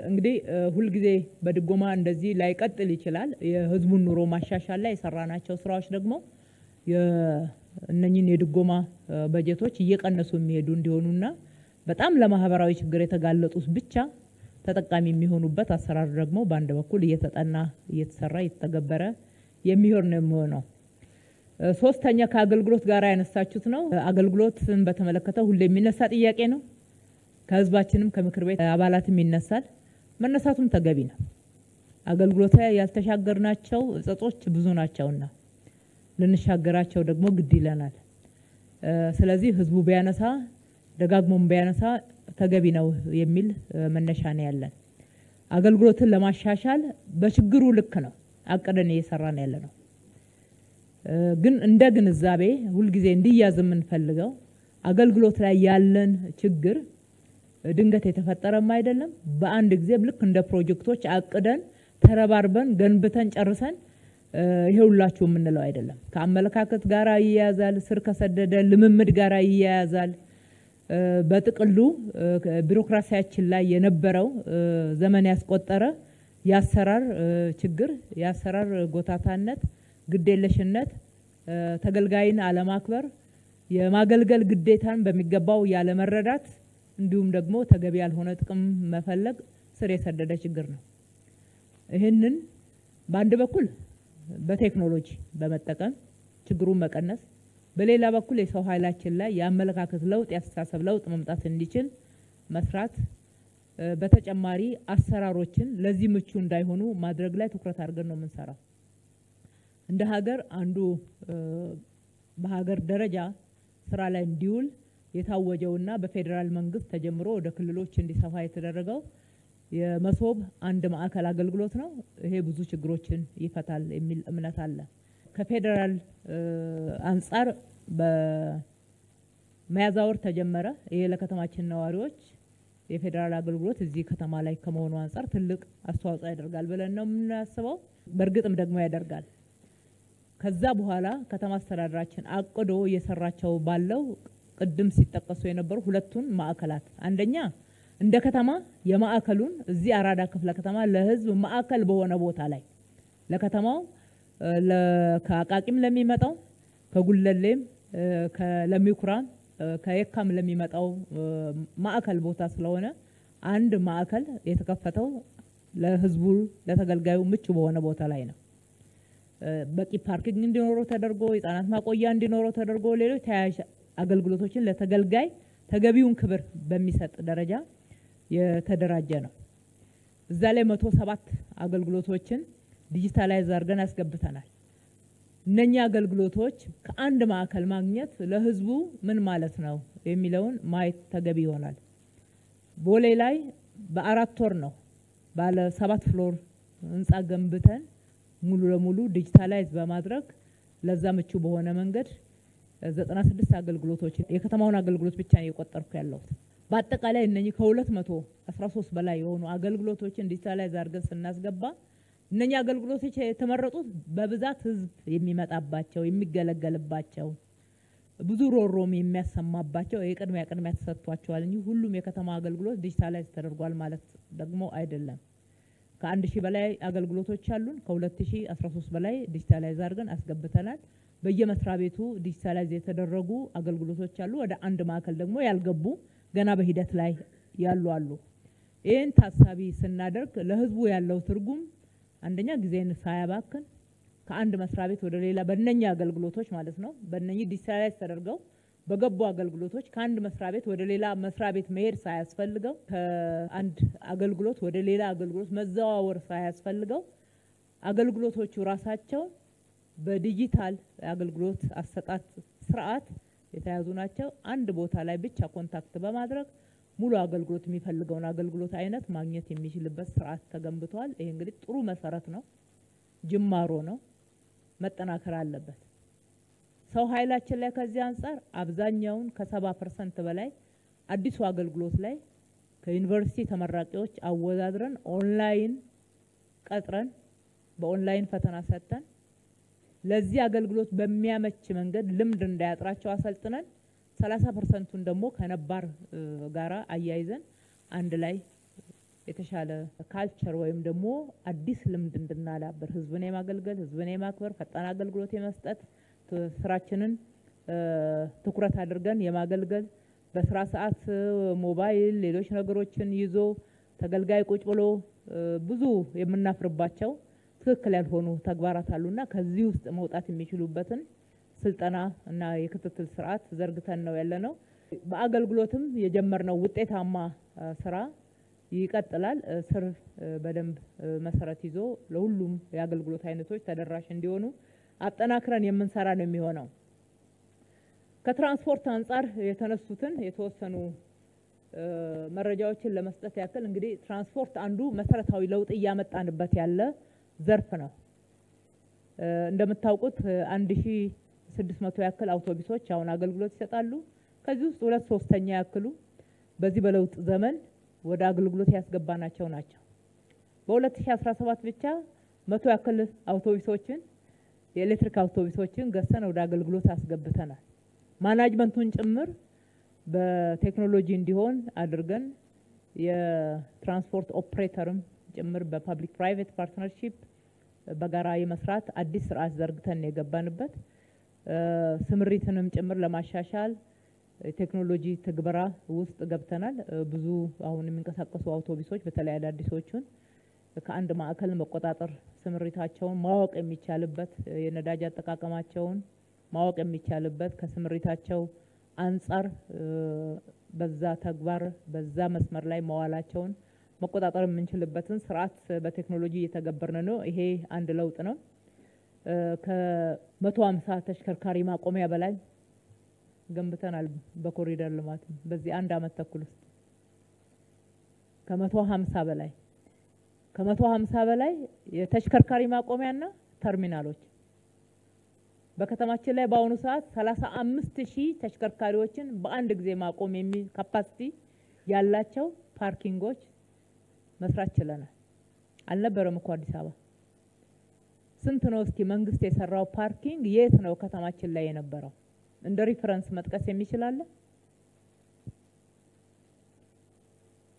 እንግዲህ ሁልጊዜ በድጎማ እንደዚህ ላይቀጥል ይችላል። የህዝቡን ኑሮ ማሻሻል ላይ የሰራናቸው ስራዎች ደግሞ እነኚህን የድጎማ በጀቶች እየቀነሱ የሚሄዱ እንዲሆኑና በጣም ለማህበራዊ ችግር የተጋለጡት ብቻ ተጠቃሚ የሚሆኑበት አሰራር ደግሞ በአንድ በኩል እየተጠና እየተሰራ እየተገበረ የሚሆን ነው የሚሆነው። ሶስተኛ ከአገልግሎት ጋር ያነሳችሁት ነው። አገልግሎትን በተመለከተ ሁሌ የሚነሳ ጥያቄ ነው። ከህዝባችንም ከምክር ቤት አባላትም ይነሳል። መነሳቱም ተገቢ ነው። አገልግሎት ያልተሻገርናቸው እጸጾች ብዙ ናቸውና ልንሻገራቸው ደግሞ ግድ ይለናል። ስለዚህ ህዝቡ ቢያነሳ ደጋግሞም ቢያነሳ ተገቢ ነው የሚል መነሻ ነው ያለን። አገልግሎትን ለማሻሻል በችግሩ ልክ ነው አቅደን እየሰራን ያለነው። ግን እንደ ግንዛቤ ሁልጊዜ እንዲያዝ የምንፈልገው አገልግሎት ላይ ያለን ችግር ድንገት የተፈጠረም አይደለም። በአንድ ጊዜ ልክ እንደ ፕሮጀክቶች አቅደን ተረባርበን ገንብተን ጨርሰን ይሄውላችሁ የምንለው አይደለም። ከአመለካከት ጋር ይያያዛል፣ ስር ከሰደደ ልምምድ ጋር ይያያዛል። በጥቅሉ ቢሮክራሲያችን ላይ የነበረው ዘመን ያስቆጠረ ያሰራር ችግር፣ ያሰራር ጎታታነት፣ ግዴለሽነት፣ ተገልጋይን አለማክበር፣ የማገልገል ግዴታን በሚገባው ያለ መረዳት እንዲሁም ደግሞ ተገቢ ያልሆነ ጥቅም መፈለግ ስር የሰደደ ችግር ነው። ይህንን በአንድ በኩል በቴክኖሎጂ በመጠቀም ችግሩን መቀነስ፣ በሌላ በኩል የሰው ኃይላችን ላይ የአመለካከት ለውጥ ያስተሳሰብ ለውጥ መምጣት እንዲችል መስራት፣ በተጨማሪ አሰራሮችን ለዚህ ምቹ እንዳይሆኑ ማድረግ ላይ ትኩረት አድርገን ነው የምንሰራው። እንደ ሀገር አንዱ በሀገር ደረጃ ስራ ላይ እንዲውል የታወጀውና በፌዴራል መንግስት ተጀምሮ ወደ ክልሎች እንዲሰፋ የተደረገው የመሶብ አንድ ማዕከል አገልግሎት ነው። ይሄ ብዙ ችግሮችን ይፈታል የሚል እምነት አለ። ከፌዴራል አንጻር በሚያዝያ ወር ተጀመረ። ይሄ ለከተማችን ነዋሪዎች የፌዴራል አገልግሎት እዚህ ከተማ ላይ ከመሆኑ አንጻር ትልቅ አስተዋጽኦ ያደርጋል ብለን ነው የምናስበው። በእርግጥም ደግሞ ያደርጋል። ከዛ በኋላ ከተማ አስተዳደራችን አቅዶ እየሰራቸው ባለው ቅድም ሲጠቀሱ የነበሩ ሁለቱን ማዕከላት አንደኛ እንደ ከተማ የማዕከሉን እዚህ አራዳ ክፍለ ከተማ ለህዝብ ማዕከል በሆነ ቦታ ላይ ለከተማው ከአቃቂም ለሚመጣው ከጉለሌም ከለሚኩራም ከየካም ለሚመጣው ማዕከል ቦታ ስለሆነ አንድ ማዕከል የተከፈተው ለህዝቡ ለተገልጋዩ ምቹ በሆነ ቦታ ላይ ነው። በቂ ፓርኪንግ እንዲኖረው ተደርጎ የህፃናት ማቆያ እንዲኖረው ተደርጎ ሌሎች ተያያዥ አገልግሎቶችን ለተገልጋይ ተገቢውን ክብር በሚሰጥ ደረጃ የተደራጀ ነው። እዛ ላይ 107 አገልግሎቶችን ዲጂታላይዝ አድርገን አስገብተናል። እነኛ አገልግሎቶች ከአንድ ማዕከል ማግኘት ለህዝቡ ምን ማለት ነው የሚለውን ማየት ተገቢ ይሆናል። ቦሌ ላይ በ4 ወር ነው ባለ 7 ፍሎር ህንጻ ገንብተን ሙሉ ለሙሉ ዲጂታላይዝ በማድረግ ለዛ ምቹ በሆነ መንገድ 96 አገልግሎቶች የከተማውን አገልግሎት ብቻ ነው የቆጠርኩ ያለሁት። በአጠቃላይ እነኚህ ከ213 በላይ የሆኑ አገልግሎቶችን ዲጂታላይዝ አድርገን ስናስገባ እነኚህ አገልግሎቶች የተመረጡት በብዛት ህዝብ የሚመጣባቸው የሚገለገልባቸው ብዙ ሮሮም የሚያሰማባቸው የቅድሚያ ተሰጥቷቸዋል እንጂ ሁሉም የከተማ አገልግሎት ዲጂታላይዝ ተደርጓል ማለት ደግሞ አይደለም። ከ1000 በላይ አገልግሎቶች አሉን። ከ2013 በላይ ዲጂታላይዝ አድርገን አስገብተናል። በየመስሪያ ቤቱ ዲጂታላይዝ የተደረጉ አገልግሎቶች አሉ። ወደ አንድ ማዕከል ደግሞ ያልገቡ ገና በሂደት ላይ ያሉ አሉ። ይህን ታሳቢ ስናደርግ ለህዝቡ ያለው ትርጉም አንደኛ ጊዜን ሳያባክን ከአንድ መስሪያ ቤት ወደ ሌላ በእነኛ አገልግሎቶች ማለት ነው በእነኚህ ዲጂታላይዝ ተደርገው በገቡ አገልግሎቶች ከአንድ መስሪያ ቤት ወደ ሌላ መስሪያ ቤት መሄድ ሳያስፈልገው ከአንድ አገልግሎት ወደ ሌላ አገልግሎት መዘዋወር ሳያስፈልገው አገልግሎቶቹ ራሳቸው በዲጂታል አገልግሎት አሰጣጥ ስርዓት የተያዙ ናቸው። አንድ ቦታ ላይ ብቻ ኮንታክት በማድረግ ሙሉ አገልግሎት የሚፈልገውን አገልግሎት አይነት ማግኘት የሚችልበት ስርዓት ተገንብቷል። ይሄ እንግዲህ ጥሩ መሰረት ነው፣ ጅማሮ ነው፣ መጠናከር አለበት። ሰው ኃይላችን ላይ ከዚህ አንጻር አብዛኛውን ከ70% በላይ አዲሱ አገልግሎት ላይ ከዩኒቨርሲቲ ተመራቂዎች አወዳድረን ኦንላይን ቀጥረን በኦንላይን ፈተና ሰጥተን ለዚህ አገልግሎት በሚያመች መንገድ ልምድ እንዳያጥራቸው አሰልጥነን 30%ን ደግሞ ከነባር ጋራ አያይዘን አንድ ላይ የተሻለ ካልቸር ወይም ደግሞ አዲስ ልምድ እንድናላበር ህዝብን የማገልገል ህዝብን የማክበር ፈጣን አገልግሎት የመስጠት ስራችንን ትኩረት አድርገን የማገልገል በስራ ሰዓት ሞባይል ሌሎች ነገሮችን ይዞ ተገልጋይ ቁጭ ብሎ ብዙ የምናፍርባቸው ትክክል ያልሆኑ ተግባራት አሉና ከዚህ ውስጥ መውጣት የሚችሉበትን ስልጠና እና የክትትል ስርዓት ዘርግተን ነው ያለነው። በአገልግሎትም የጀመርነው ውጤታማ ስራ ይቀጥላል። ስር በደንብ መሰረት ይዞ ለሁሉም የአገልግሎት አይነቶች ተደራሽ እንዲሆኑ አጠናክረን የምንሰራ ነው የሚሆነው። ከትራንስፖርት አንጻር የተነሱትን የተወሰኑ መረጃዎችን ለመስጠት ያክል እንግዲህ ትራንስፖርት አንዱ መሰረታዊ ለውጥ እያመጣንበት ያለ ዘርፍ ነው። እንደምታውቁት 1600 ያክል አውቶቡሶች አሁን አገልግሎት ይሰጣሉ። ከዚህ ውስጥ 2/3 ያክሉ በዚህ በለውጥ ዘመን ወደ አገልግሎት ያስገባናቸው ናቸው። በ2017 ብቻ 100 ያክል አውቶቡሶችን የኤሌክትሪክ አውቶቡሶችን ገዝተን ወደ አገልግሎት አስገብተናል። ማናጅመንቱን ጭምር በቴክኖሎጂ እንዲሆን አድርገን የትራንስፖርት ኦፕሬተርም ጭምር በፐብሊክ ፕራይቬት ፓርትነርሺፕ በጋራ የመስራት አዲስ ስርዓት ዘርግተን የገባንበት ስምሪትንም ጭምር ለማሻሻል ቴክኖሎጂ ትግበራ ውስጥ ገብተናል። ብዙ አሁን የሚንቀሳቀሱ አውቶቡሶች በተለይ አዳዲሶቹን ከአንድ ማዕከል መቆጣጠር ስምሪታቸውን ማወቅ የሚቻልበት የነዳጅ አጠቃቀማቸውን ማወቅ የሚቻልበት ከስምሪታቸው አንጻር በዛ ተግባር በዛ መስመር ላይ መዋላቸውን መቆጣጠር የምንችልበትን ስርዓት በቴክኖሎጂ እየተገበርን ነው። ይሄ አንድ ለውጥ ነው። ከ150 ተሽከርካሪ ማቆሚያ በላይ ገንብተናል። በኮሪደር ልማት በዚህ አንድ አመት ተኩል ውስጥ ከ150 በላይ የተሽከርካሪ ማቆሚያና ተርሚናሎች በከተማችን ላይ በአሁኑ ሰዓት 35000 ተሽከርካሪዎችን በአንድ ጊዜ ማቆም የሚል ካፓሲቲ ያላቸው ፓርኪንጎች መስራት ችለናል። አልነበረም እኮ አዲስ አበባ። ስንት ነው እስኪ መንግስት የሰራው ፓርኪንግ የት ነው ከተማችን ላይ የነበረው? እንደ ሪፈረንስ መጥቀስ የሚችል አለ?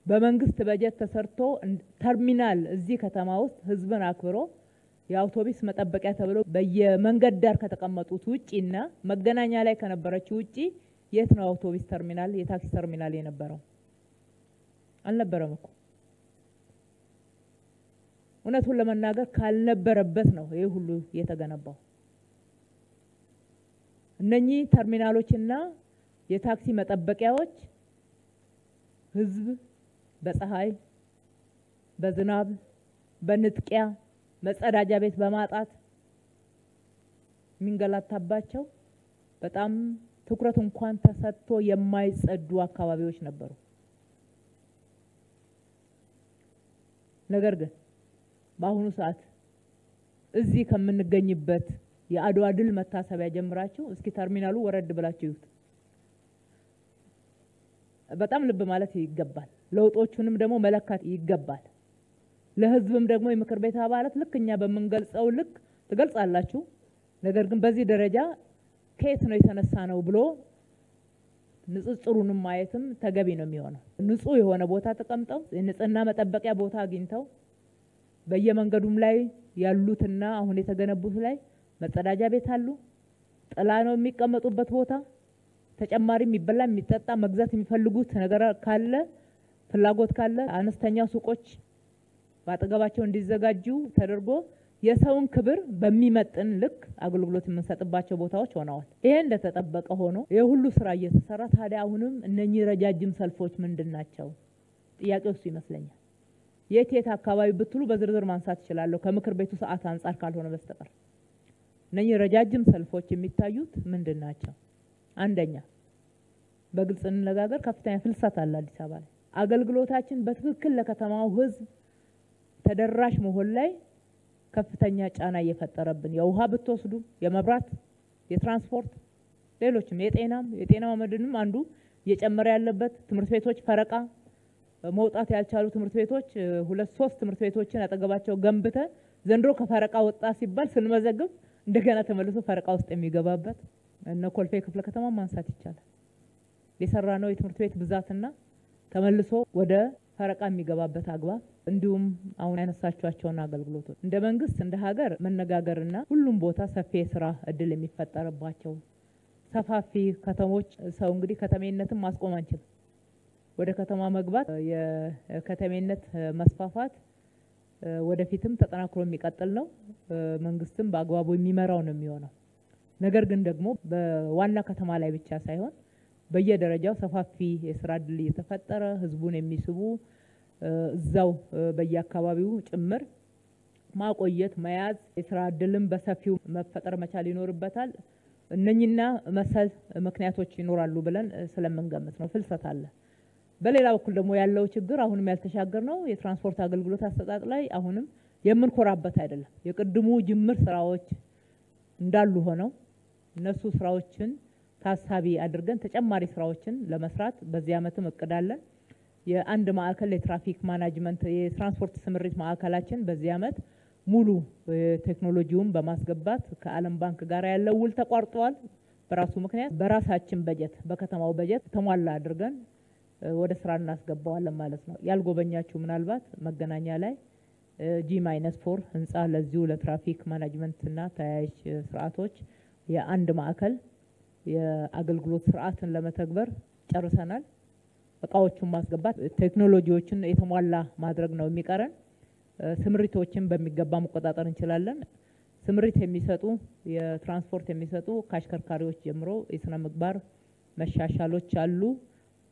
በመንግስት በጀት ተሰርቶ ተርሚናል እዚህ ከተማ ውስጥ ህዝብን አክብሮ የአውቶቡስ መጠበቂያ ተብሎ በየመንገድ ዳር ከተቀመጡት ውጪና መገናኛ ላይ ከነበረችው ውጪ የት ነው አውቶቡስ ተርሚናል የታክሲ ተርሚናል የነበረው? አልነበረም እኮ። እውነቱን ለመናገር ካልነበረበት ነው ይሄ ሁሉ የተገነባው። እነኚህ ተርሚናሎችና የታክሲ መጠበቂያዎች ህዝብ በፀሐይ በዝናብ በንጥቂያ መጸዳጃ ቤት በማጣት የሚንገላታባቸው በጣም ትኩረት እንኳን ተሰጥቶ የማይጸዱ አካባቢዎች ነበሩ። ነገር ግን በአሁኑ ሰዓት እዚህ ከምንገኝበት የአድዋ ድል መታሰቢያ ጀምራችሁ እስኪ ተርሚናሉ ወረድ ብላችሁ ይዩት። በጣም ልብ ማለት ይገባል። ለውጦቹንም ደግሞ መለካት ይገባል። ለህዝብም ደግሞ የምክር ቤት አባላት ልክኛ በመንገልጸው ልክ ትገልጻላችሁ። ነገር ግን በዚህ ደረጃ ከየት ነው የተነሳ ነው ብሎ ንጽጽሩንም ማየትም ተገቢ ነው የሚሆነው። ንጹህ የሆነ ቦታ ተቀምጠው የንጽህና መጠበቂያ ቦታ አግኝተው በየመንገዱም ላይ ያሉትና አሁን የተገነቡት ላይ መጸዳጃ ቤት አሉ። ጥላ ነው የሚቀመጡበት ቦታ። ተጨማሪ የሚበላ የሚጠጣ መግዛት የሚፈልጉት ነገር ካለ ፍላጎት ካለ አነስተኛ ሱቆች ባጠገባቸው እንዲዘጋጁ ተደርጎ የሰውን ክብር በሚመጥን ልክ አገልግሎት የምንሰጥባቸው ቦታዎች ሆነዋል። ይሄ እንደተጠበቀ ሆኖ የሁሉ ስራ እየተሰራ ታዲያ አሁንም እነኚህ ረጃጅም ሰልፎች ምንድን ናቸው? ጥያቄው እሱ ይመስለኛል። የት አካባቢ ብትሉ በዝርዝር ማንሳት እችላለሁ ከምክር ቤቱ ሰዓት አንጻር ካልሆነ በስተቀር እነኚህ ረጃጅም ሰልፎች የሚታዩት ምንድን ናቸው? አንደኛ በግልጽ እንነጋገር፣ ከፍተኛ ፍልሰት አለ አዲስ አበባ ላይ። አገልግሎታችን በትክክል ለከተማው ህዝብ ተደራሽ መሆን ላይ ከፍተኛ ጫና እየፈጠረብን፣ የውሃ ብትወስዱ፣ የመብራት፣ የትራንስፖርት፣ ሌሎችም የጤና መድንም አንዱ እየጨመረ ያለበት፣ ትምህርት ቤቶች ፈረቃ መውጣት ያልቻሉ ትምህርት ቤቶች 2-3 ትምህርት ቤቶችን አጠገባቸው ገንብተ ዘንድሮ ከፈረቃ ወጣ ሲባል ስንመዘግብ እንደገና ተመልሶ ፈረቃ ውስጥ የሚገባበት እነ ኮልፌ ክፍለ ከተማ ማንሳት ይቻላል። የሰራ ነው የትምህርት ቤት ብዛትና ተመልሶ ወደ ፈረቃ የሚገባበት አግባብ፣ እንዲሁም አሁን ያነሳቸዋቸውን አገልግሎቶች እንደ መንግስት እንደ ሀገር መነጋገርና ሁሉም ቦታ ሰፊ የስራ እድል የሚፈጠርባቸው ሰፋፊ ከተሞች ሰው እንግዲህ ከተሜነትን ማስቆም አንችልም። ወደ ከተማ መግባት የከተሜነት መስፋፋት ወደፊትም ተጠናክሮ የሚቀጥል ነው። መንግስትም በአግባቡ የሚመራው ነው የሚሆነው። ነገር ግን ደግሞ በዋና ከተማ ላይ ብቻ ሳይሆን በየደረጃው ሰፋፊ የስራ እድል እየተፈጠረ ህዝቡን የሚስቡ እዛው በየአካባቢው ጭምር ማቆየት መያዝ የስራ እድልም በሰፊው መፈጠር መቻል ይኖርበታል። እነኚህና መሰል ምክንያቶች ይኖራሉ ብለን ስለምንገምት ነው። ፍልሰት አለ። በሌላ በኩል ደግሞ ያለው ችግር አሁንም ያልተሻገር ነው። የትራንስፖርት አገልግሎት አሰጣጥ ላይ አሁንም የምንኮራበት አይደለም። የቅድሙ ጅምር ስራዎች እንዳሉ ሆነው እነሱ ስራዎችን ታሳቢ አድርገን ተጨማሪ ስራዎችን ለመስራት በዚህ አመትም እቅዳለን። የአንድ ማዕከል የትራፊክ ማናጅመንት የትራንስፖርት ስምሪት ማዕከላችን በዚህ አመት ሙሉ ቴክኖሎጂውን በማስገባት ከዓለም ባንክ ጋር ያለው ውል ተቋርጧል። በራሱ ምክንያት በራሳችን በጀት በከተማው በጀት ተሟላ አድርገን ወደ ስራ እናስገባዋለን ማለት ነው። ያልጎበኛችሁ ምናልባት መገናኛ ላይ G-4 ህንጻ ለዚሁ ለትራፊክ ማናጅመንትና ተያያዥ ስርዓቶች የአንድ ማዕከል የአገልግሎት ስርዓትን ለመተግበር ጨርሰናል። እቃዎቹን ማስገባት ቴክኖሎጂዎችን የተሟላ ማድረግ ነው የሚቀረን። ስምሪቶችን በሚገባ መቆጣጠር እንችላለን። ስምሪት የሚሰጡ የትራንስፖርት የሚሰጡ ከአሽከርካሪዎች ጀምሮ የስነ ምግባር መሻሻሎች አሉ።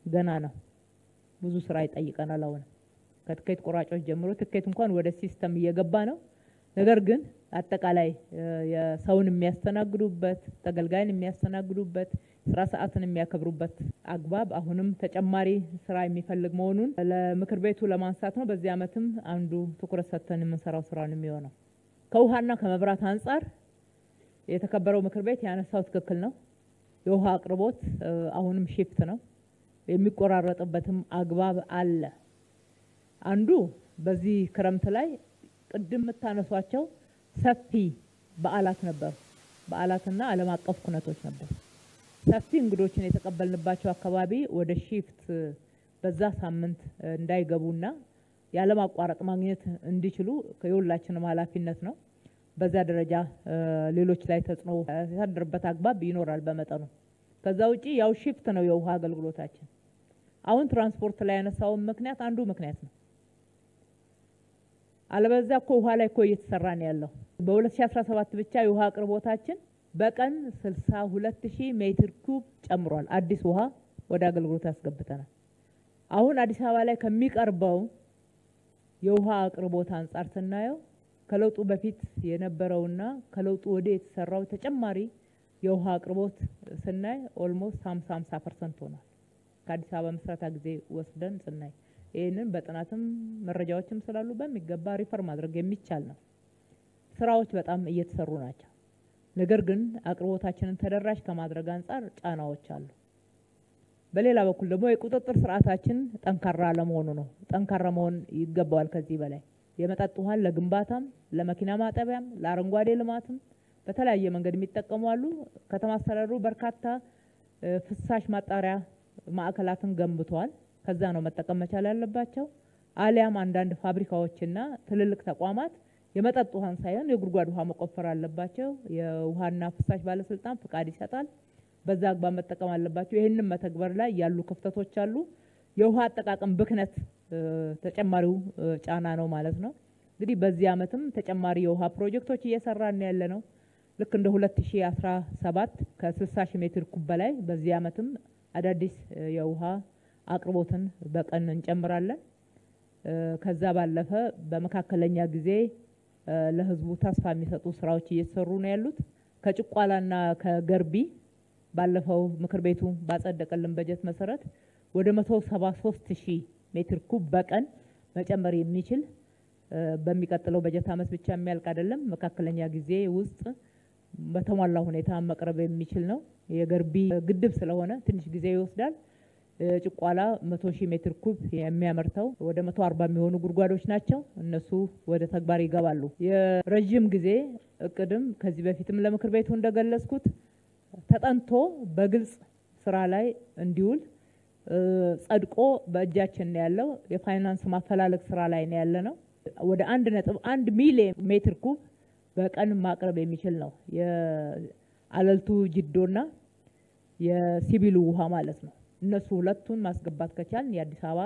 ገና ነው። ብዙ ስራ ይጠይቀናል። አሁን ከትኬት ቆራጮች ጀምሮ ትኬት እንኳን ወደ ሲስተም እየገባ ነው። ነገር ግን አጠቃላይ የሰውን የሚያስተናግዱበት ተገልጋይን የሚያስተናግዱበት ስራ ሰዓትን የሚያከብሩበት አግባብ አሁንም ተጨማሪ ስራ የሚፈልግ መሆኑን ለምክር ቤቱ ለማንሳት ነው። በዚህ አመትም አንዱ ትኩረት ሰጥተን የምንሰራው ስራ ነው የሚሆነው። ከውሃና ከመብራት አንጻር የተከበረው ምክር ቤት ያነሳው ትክክል ነው። የውሃ አቅርቦት አሁንም ሺፍት ነው። የሚቆራረጥበትም አግባብ አለ። አንዱ በዚህ ክረምት ላይ ቅድም የምታነሷቸው ሰፊ በዓላት ነበሩ። በዓላትና ዓለም አቀፍ ኩነቶች ነበሩ። ሰፊ እንግዶችን የተቀበልንባቸው አካባቢ ወደ ሺፍት በዛ ሳምንት እንዳይገቡና ያለማቋረጥ ማግኘት እንዲችሉ የሁላችንም ኃላፊነት ነው። በዛ ደረጃ ሌሎች ላይ ተጽዕኖ ያሳደረበት አግባብ ይኖራል በመጠኑ። ከዛ ውጪ ያው ሺፍት ነው የውሃ አገልግሎታችን። አሁን ትራንስፖርት ላይ ያነሳው ምክንያት አንዱ ምክንያት ነው። አለበዛ እኮ ውሃ ላይ እኮ እየተሰራ ነው ያለው። በ2017 ብቻ የውሃ አቅርቦታችን በቀን 62000 ሜትር ኩብ ጨምሯል። አዲስ ውሃ ወደ አገልግሎት ያስገብተናል። አሁን አዲስ አበባ ላይ ከሚቀርበው የውሃ አቅርቦት አንጻር ስናየው ከለውጡ በፊት የነበረውና ከለውጡ ወዲህ የተሰራው ተጨማሪ የውሃ አቅርቦት ስናይ ኦልሞስት 50% ሆኗል። ከአዲስ አበባ መስራታ ጊዜ ወስደን ስናይ ይህንን በጥናትም መረጃዎችም ስላሉ በሚገባ ሪፈር ማድረግ የሚቻል ነው። ስራዎች በጣም እየተሰሩ ናቸው። ነገር ግን አቅርቦታችንን ተደራሽ ከማድረግ አንጻር ጫናዎች አሉ። በሌላ በኩል ደግሞ የቁጥጥር ስርዓታችን ጠንካራ ለመሆኑ ነው። ጠንካራ መሆን ይገባዋል። ከዚህ በላይ የመጠጥ ውሃን ለግንባታም ለመኪና ማጠቢያም ለአረንጓዴ ልማትም በተለያየ መንገድ የሚጠቀሙ አሉ። ከተማ አስተዳደሩ በርካታ ፍሳሽ ማጣሪያ ማዕከላትን ገንብተዋል። ከዛ ነው መጠቀም መቻል ያለባቸው። አሊያም አንዳንድ ፋብሪካዎችና ትልልቅ ተቋማት የመጠጥ ውሃን ሳይሆን የጉድጓድ ውሃ መቆፈር አለባቸው። የውሃና ፍሳሽ ባለስልጣን ፍቃድ ይሰጣል። በዛ አግባብ መጠቀም አለባቸው። ይሄንን መተግበር ላይ ያሉ ክፍተቶች አሉ። የውሃ አጠቃቀም ብክነት ተጨማሪው ጫና ነው ማለት ነው። እንግዲህ በዚህ ዓመትም ተጨማሪ የውሃ ፕሮጀክቶች እየሰራን ያለ ነው። ልክ እንደ 2017 ከ60 ሺህ ሜትር ኩብ በላይ በዚህ ዓመትም አዳዲስ የውሃ አቅርቦትን በቀን እንጨምራለን። ከዛ ባለፈ በመካከለኛ ጊዜ ለህዝቡ ተስፋ የሚሰጡ ስራዎች እየተሰሩ ነው ያሉት። ከጭቋላና ከገርቢ ባለፈው ምክር ቤቱ ባጸደቀልን በጀት መሰረት ወደ 173 ሺህ ሜትር ኩብ በቀን መጨመር የሚችል በሚቀጥለው በጀት ዓመት ብቻ የሚያልቅ አይደለም፣ መካከለኛ ጊዜ ውስጥ በተሟላ ሁኔታ መቅረብ የሚችል ነው። የገርቢ ግድብ ስለሆነ ትንሽ ጊዜ ይወስዳል። ጭቋላ 100 ሺህ ሜትር ኩብ የሚያመርተው ወደ 140 የሚሆኑ ጉድጓዶች ናቸው። እነሱ ወደ ተግባር ይገባሉ። የረጅም ጊዜ እቅድም ከዚህ በፊትም ለምክር ቤቱ እንደገለጽኩት ተጠንቶ በግልጽ ስራ ላይ እንዲውል ጸድቆ በእጃችን ያለው የፋይናንስ ማፈላለግ ስራ ላይ ነው ያለ ነው። ወደ 1.1 ሚሊዮን ሜትር ኩብ በቀን ማቅረብ የሚችል ነው። የአለልቱ ጅዶና የሲቢሉ ውሃ ማለት ነው። እነሱ ሁለቱን ማስገባት ከቻልን የአዲስ አበባ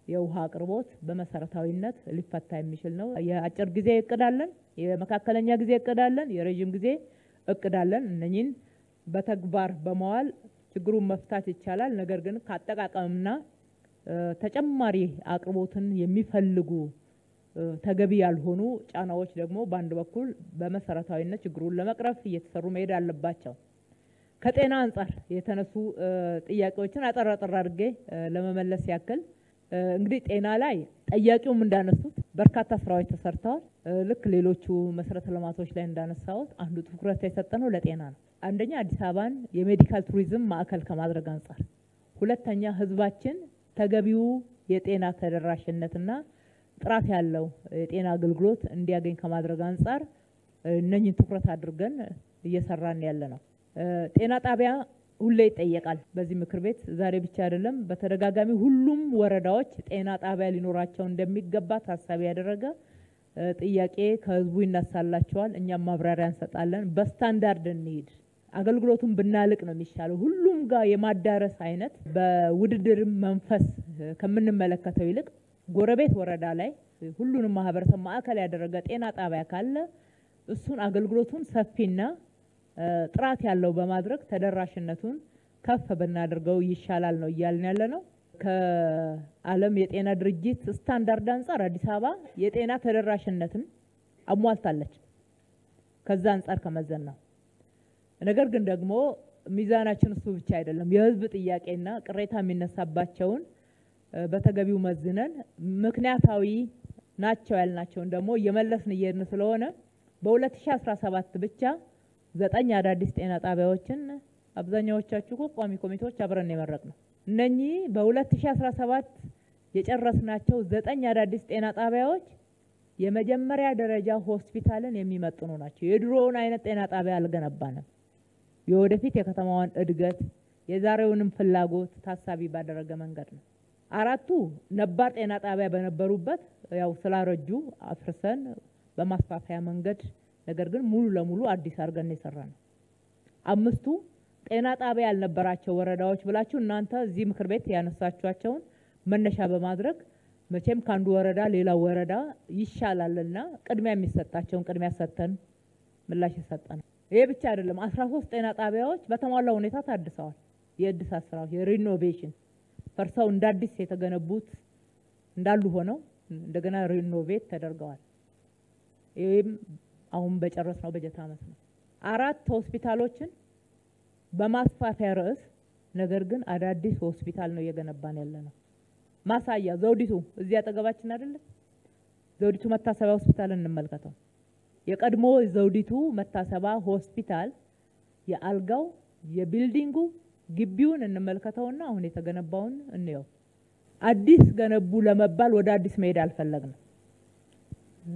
የውሃ አቅርቦት በመሰረታዊነት ሊፈታ የሚችል ነው። የአጭር ጊዜ እቅድ አለን፣ የመካከለኛ ጊዜ እቅድ አለን፣ የረጅም ጊዜ እቅድ አለን። እነኚህን በተግባር በመዋል ችግሩን መፍታት ይቻላል። ነገር ግን ከአጠቃቀምና ተጨማሪ አቅርቦትን የሚፈልጉ ተገቢ ያልሆኑ ጫናዎች ደግሞ በአንድ በኩል በመሰረታዊነት ችግሩን ለመቅረፍ እየተሰሩ መሄድ አለባቸው። ከጤና አንጻር የተነሱ ጥያቄዎችን አጠር አድርጌ ለመመለስ ያክል እንግዲህ ጤና ላይ ጠያቂውም እንዳነሱት በርካታ ስራዎች ተሰርተዋል። ልክ ሌሎቹ መሰረተ ልማቶች ላይ እንዳነሳሁት አንዱ ትኩረት የሰጠነው ለጤና ነው። አንደኛ አዲስ አበባን የሜዲካል ቱሪዝም ማዕከል ከማድረግ አንጻር፣ ሁለተኛ ህዝባችን ተገቢው የጤና ተደራሽነትና ጥራት ያለው የጤና አገልግሎት እንዲያገኝ ከማድረግ አንጻር እነኚህን ትኩረት አድርገን እየሰራን ያለ ነው። ጤና ጣቢያ ሁሌ ይጠየቃል በዚህ ምክር ቤት። ዛሬ ብቻ አይደለም፣ በተደጋጋሚ ሁሉም ወረዳዎች ጤና ጣቢያ ሊኖራቸው እንደሚገባ ታሳቢ ያደረገ ጥያቄ ከህዝቡ ይነሳላቸዋል። እኛም ማብራሪያ እንሰጣለን። በስታንዳርድ እንሂድ፣ አገልግሎቱን ብናልቅ ነው የሚሻለው። ሁሉም ጋር የማዳረስ አይነት በውድድር መንፈስ ከምንመለከተው ይልቅ ጎረቤት ወረዳ ላይ ሁሉንም ማህበረሰብ ማዕከል ያደረገ ጤና ጣቢያ ካለ እሱን አገልግሎቱን ሰፊና ጥራት ያለው በማድረግ ተደራሽነቱን ከፍ ብናደርገው ይሻላል ነው እያልን ያለ ነው። ከዓለም የጤና ድርጅት ስታንዳርድ አንጻር አዲስ አበባ የጤና ተደራሽነትን አሟልታለች። ከዛ አንጻር ከመዘን ነው። ነገር ግን ደግሞ ሚዛናችን እሱ ብቻ አይደለም። የህዝብ ጥያቄና ቅሬታ የሚነሳባቸውን በተገቢው መዝነን ምክንያታዊ ናቸው ያልናቸውን ደግሞ እየመለስን እየሄድን ስለሆነ በ2017 ብቻ 9 አዳዲስ ጤና ጣቢያዎችን አብዛኛዎቻችሁ ቋሚ ኮሚቴዎች አብረን የመረቅ ነው። እነኚህ በ2017 የጨረስናቸው 9 አዳዲስ ጤና ጣቢያዎች የመጀመሪያ ደረጃ ሆስፒታልን የሚመጥኑ ናቸው። የድሮውን አይነት ጤና ጣቢያ አልገነባንም። የወደፊት የከተማዋን እድገት የዛሬውንም ፍላጎት ታሳቢ ባደረገ መንገድ ነው። 4ቱ ነባር ጤና ጣቢያ በነበሩበት ያው ስላረጁ አፍርሰን በማስፋፊያ መንገድ ነገር ግን ሙሉ ለሙሉ አዲስ አድርገን የሰራነው። 5ቱ ጤና ጣቢያ ያልነበራቸው ወረዳዎች ብላችሁ እናንተ እዚህ ምክር ቤት ያነሳችኋቸውን መነሻ በማድረግ መቼም ካንዱ ወረዳ ሌላው ወረዳ ይሻላልና ቅድሚያ የሚሰጣቸውን ቅድሚያ ሰጥተን ምላሽ የሰጠነው። ይሄ ብቻ አይደለም። 13 ጤና ጣቢያዎች በተሟላ ሁኔታ ታድሰዋል። የእድሳት ስራዎች የሪኖቬሽን ፈርሰው እንደ አዲስ የተገነቡት እንዳሉ ሆነው እንደገና ሪኖቬት ተደርገዋል። ይሄም አሁን በጨረስነው በጀት ዓመት ነው። 4 ሆስፒታሎችን በማስፋፊያ ርዕስ ነገር ግን አዳዲስ ሆስፒታል ነው እየገነባን ያለነው። ማሳያ ዘውዲቱ እዚህ አጠገባችን አይደለ? ዘውዲቱ መታሰቢያ ሆስፒታል እንመልከተው። የቀድሞ ዘውዲቱ መታሰቢያ ሆስፒታል የአልጋው የቢልዲንጉ ግቢውን እንመልከተውና አሁን የተገነባውን እንየው። አዲስ ገነቡ ለመባል ወደ አዲስ መሄድ አልፈለግንም።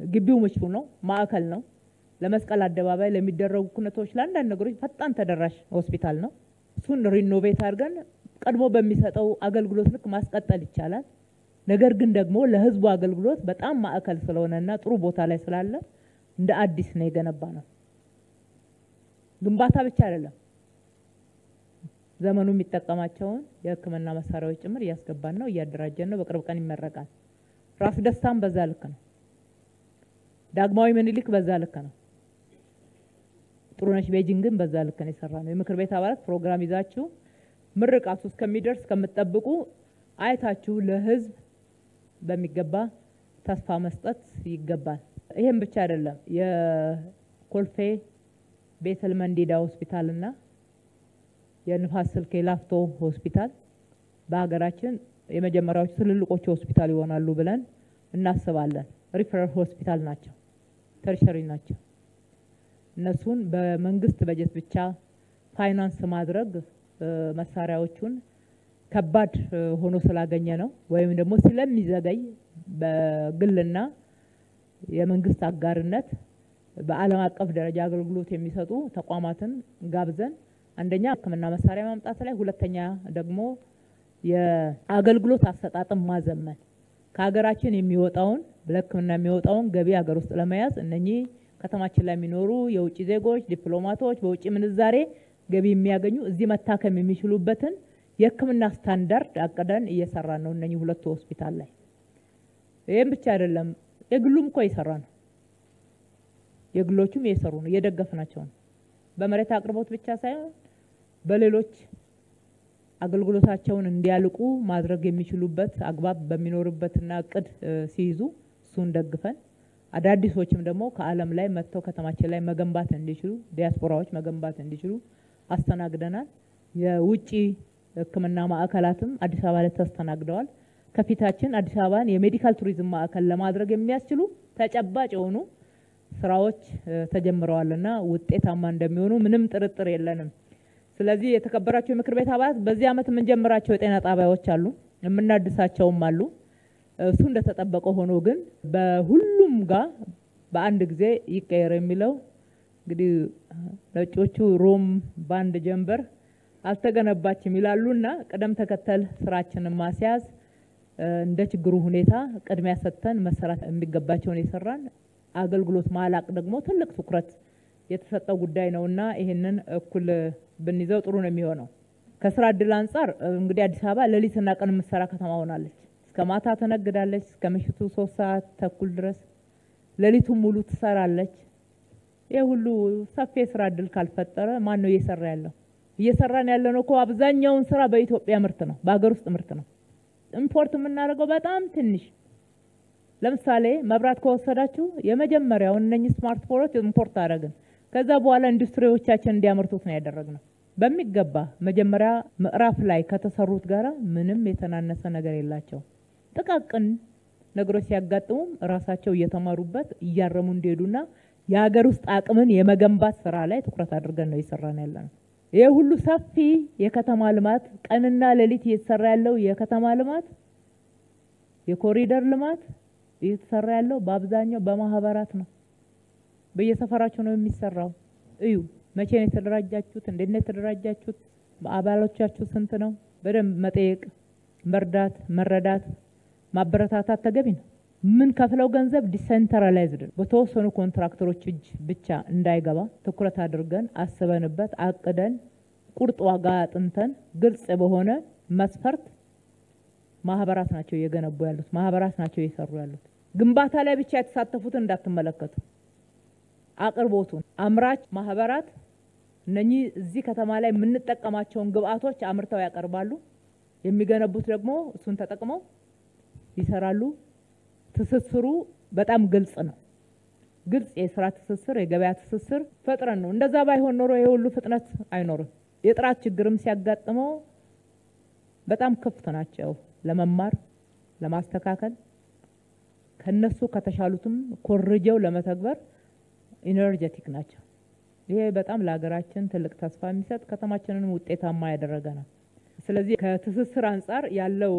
ግቢው ምቹ ነው፣ ማዕከል ነው። ለመስቀል አደባባይ ለሚደረጉ ኩነቶች ለአንዳንድ ነገሮች ፈጣን ተደራሽ ሆስፒታል ነው። እሱን ሪኖቬት አድርገን ቀድሞ በሚሰጠው አገልግሎት ልክ ማስቀጠል ይቻላል። ነገር ግን ደግሞ ለህዝቡ አገልግሎት በጣም ማዕከል ስለሆነና ጥሩ ቦታ ላይ ስላለ እንደ አዲስ ነው የገነባ ነው። ግንባታ ብቻ አይደለም፣ ዘመኑ የሚጠቀማቸውን የሕክምና መሳሪያዎች ጭምር እያስገባን ነው፣ እያደራጀን ነው። በቅርብ ቀን ይመረቃል። ራስ ደስታም በዛ ልክ ነው። ዳግማዊ ምኒልክ በዛ ልክ ነው። ጥሩነሽ ቤጂንግን በዛ ልክ ነው የሰራነው። የምክር ቤት አባላት ፕሮግራም ይዛችሁ ምርቃቱ እስከሚደርስ ከምትጠብቁ አይታችሁ ለህዝብ በሚገባ ተስፋ መስጠት ይገባል። ይሄን ብቻ አይደለም። የኮልፌ ቤተል መንዲዳ ሆስፒታልና የንፋስ ስልክ ላፍቶ ሆስፒታል በሀገራችን የመጀመሪያዎቹ ትልልቆቹ ሆስፒታል ይሆናሉ ብለን እናስባለን። ሪፈራል ሆስፒታል ናቸው፣ ተርሸሪ ናቸው። እነሱን በመንግስት በጀት ብቻ ፋይናንስ ማድረግ መሳሪያዎቹን ከባድ ሆኖ ስላገኘ ነው፣ ወይም ደግሞ ስለሚዘገይ በግልና የመንግስት አጋርነት በዓለም አቀፍ ደረጃ አገልግሎት የሚሰጡ ተቋማትን ጋብዘን አንደኛ ሕክምና መሳሪያ ማምጣት ላይ፣ ሁለተኛ ደግሞ የአገልግሎት አሰጣጥን ማዘመን ከሀገራችን የሚወጣውን ለሕክምና የሚወጣውን ገቢ ሀገር ውስጥ ለመያዝ እነኚህ ከተማችን ላይ የሚኖሩ የውጭ ዜጎች ዲፕሎማቶች በውጭ ምንዛሬ ገቢ የሚያገኙ እዚህ መታከም የሚችሉበትን የሕክምና ስታንዳርድ አቅደን እየሰራን ነው እነኚህ ሁለቱ ሆስፒታል ላይ። ይሄን ብቻ አይደለም፣ የግሉም እኮ እየሰራ ነው። የግሎቹም እየሰሩ ነው፣ እየደገፍናቸው ነው። በመሬት አቅርቦት ብቻ ሳይሆን በሌሎች አገልግሎታቸውን እንዲያልቁ ማድረግ የሚችሉበት አግባብ በሚኖርበትና እቅድ ሲይዙ እሱን ደግፈን አዳዲሶችም ደግሞ ከዓለም ላይ መጥተው ከተማችን ላይ መገንባት እንዲችሉ ዲያስፖራዎች መገንባት እንዲችሉ አስተናግደናል። የውጪ ሕክምና ማዕከላትም አዲስ አበባ ላይ ተስተናግደዋል። ከፊታችን አዲስ አበባን የሜዲካል ቱሪዝም ማዕከል ለማድረግ የሚያስችሉ ተጨባጭ የሆኑ ስራዎች ተጀምረዋልና ውጤታማ እንደሚሆኑ ምንም ጥርጥር የለንም። ስለዚህ የተከበራቸው የምክር ቤት አባላት በዚህ ዓመት የምንጀምራቸው የጤና ጣቢያዎች አሉ፣ የምናድሳቸውም አሉ። እሱ እንደተጠበቀ ሆኖ ግን በሁሉም ጋር በአንድ ጊዜ ይቀየር የሚለው እንግዲህ ነጮቹ ሮም ባንድ ጀንበር አልተገነባችም ይላሉና ቅደም ተከተል ስራችንን ማስያዝ እንደ ችግሩ ሁኔታ ቅድሚያ ሰጥተን መሰራት የሚገባቸውን የሰራን አገልግሎት ማላቅ ደግሞ ትልቅ ትኩረት የተሰጠው ጉዳይ ነውና ይሄንን እኩል ብንይዘው ጥሩ ነው የሚሆነው። ከስራ እድል አንጻር እንግዲህ አዲስ አበባ ሌሊትና ቀን የምትሰራ ከተማ ሆናለች። እስከ ማታ ተነግዳለች። እስከ ምሽቱ 3 ሰዓት ተኩል ድረስ ሌሊቱን ሙሉ ትሰራለች። ይሄ ሁሉ ሰፊ የስራ እድል ካልፈጠረ ማን ነው እየሰራ ያለው? እየሰራን ያለነው እኮ አብዛኛውን ስራ በኢትዮጵያ ምርት ነው፣ በአገር ውስጥ ምርት ነው። ኢምፖርት የምናደርገው በጣም ትንሽ። ለምሳሌ መብራት ከወሰዳችሁ የመጀመሪያው እነኚህ ስማርትፎኖች ኢምፖርት አደረግን። ከዛ በኋላ ኢንዱስትሪዎቻችን እንዲያመርቱት ነው ያደረግነው። በሚገባ መጀመሪያ ምዕራፍ ላይ ከተሰሩት ጋራ ምንም የተናነሰ ነገር የላቸው። ጥቃቅን ነገሮች ሲያጋጥሙም ራሳቸው እየተማሩበት እያረሙ እንዲሄዱና የሀገር ውስጥ አቅምን የመገንባት ስራ ላይ ትኩረት አድርገን ነው እየሰራን ያለነው። ይሄ ሁሉ ሰፊ የከተማ ልማት ቀንና ሌሊት እየተሰራ ያለው የከተማ ልማት የኮሪደር ልማት እየተሰራ ያለው በአብዛኛው በማህበራት ነው። በየሰፈራቸው ነው የሚሰራው። እዩ፣ መቼ ነው የተደራጃችሁት? እንዴት ነው የተደራጃችሁት? አባሎቻችሁ ስንት ነው? በደንብ መጠየቅ፣ መርዳት፣ መረዳት፣ ማበረታታት ተገቢ ነው። ምን ከፍለው ገንዘብ ዲሴንትራላይዝድ በተወሰኑ ኮንትራክተሮች እጅ ብቻ እንዳይገባ ትኩረት አድርገን አስበንበት አቅደን ቁርጥ ዋጋ አጥንተን ግልጽ በሆነ መስፈርት ማህበራት ናቸው እየገነቡ ያሉት፣ ማህበራት ናቸው እየሰሩ ያሉት። ግንባታ ላይ ብቻ የተሳተፉት እንዳትመለከቱ። አቅርቦቱን አምራች ማህበራት እነኚህ እዚህ ከተማ ላይ የምንጠቀማቸውን ግብአቶች አምርተው ያቀርባሉ። የሚገነቡት ደግሞ እሱን ተጠቅመው ይሰራሉ። ትስስሩ በጣም ግልጽ ነው። ግልጽ የስራ ትስስር፣ የገበያ ትስስር ፈጥረን ነው። እንደዛ ባይሆን ኖሮ ይሄ ሁሉ ፍጥነት አይኖርም። የጥራት ችግርም ሲያጋጥመው በጣም ክፍት ናቸው ለመማር ለማስተካከል፣ ከነሱ ከተሻሉትም ኮርጀው ለመተግበር ኢነርጄቲክ ናቸው። ይሄ በጣም ለሀገራችን ትልቅ ተስፋ የሚሰጥ ከተማችንን ውጤታማ ያደረገ ነው። ስለዚህ ከትስስር አንጻር ያለው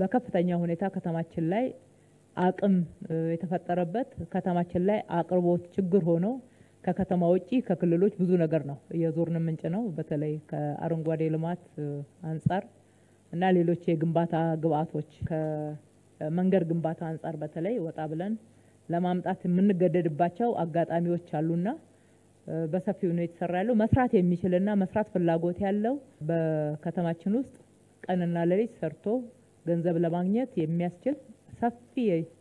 በከፍተኛ ሁኔታ ከተማችን ላይ አቅም የተፈጠረበት ከተማችን ላይ አቅርቦት ችግር ሆኖ ከከተማ ውጪ ከክልሎች ብዙ ነገር ነው የዞርን ምንጭ ነው። በተለይ ከአረንጓዴ ልማት አንጻር እና ሌሎች የግንባታ ግብአቶች ከመንገድ ግንባታ አንጻር በተለይ ወጣ ብለን ለማምጣት የምንገደድባቸው አጋጣሚዎች አሉና በሰፊው ነው የተሰራ ያለው። መስራት የሚችልና መስራት ፍላጎት ያለው በከተማችን ውስጥ ቀንና ሌሊት ሰርቶ ገንዘብ ለማግኘት የሚያስችል ሰፊ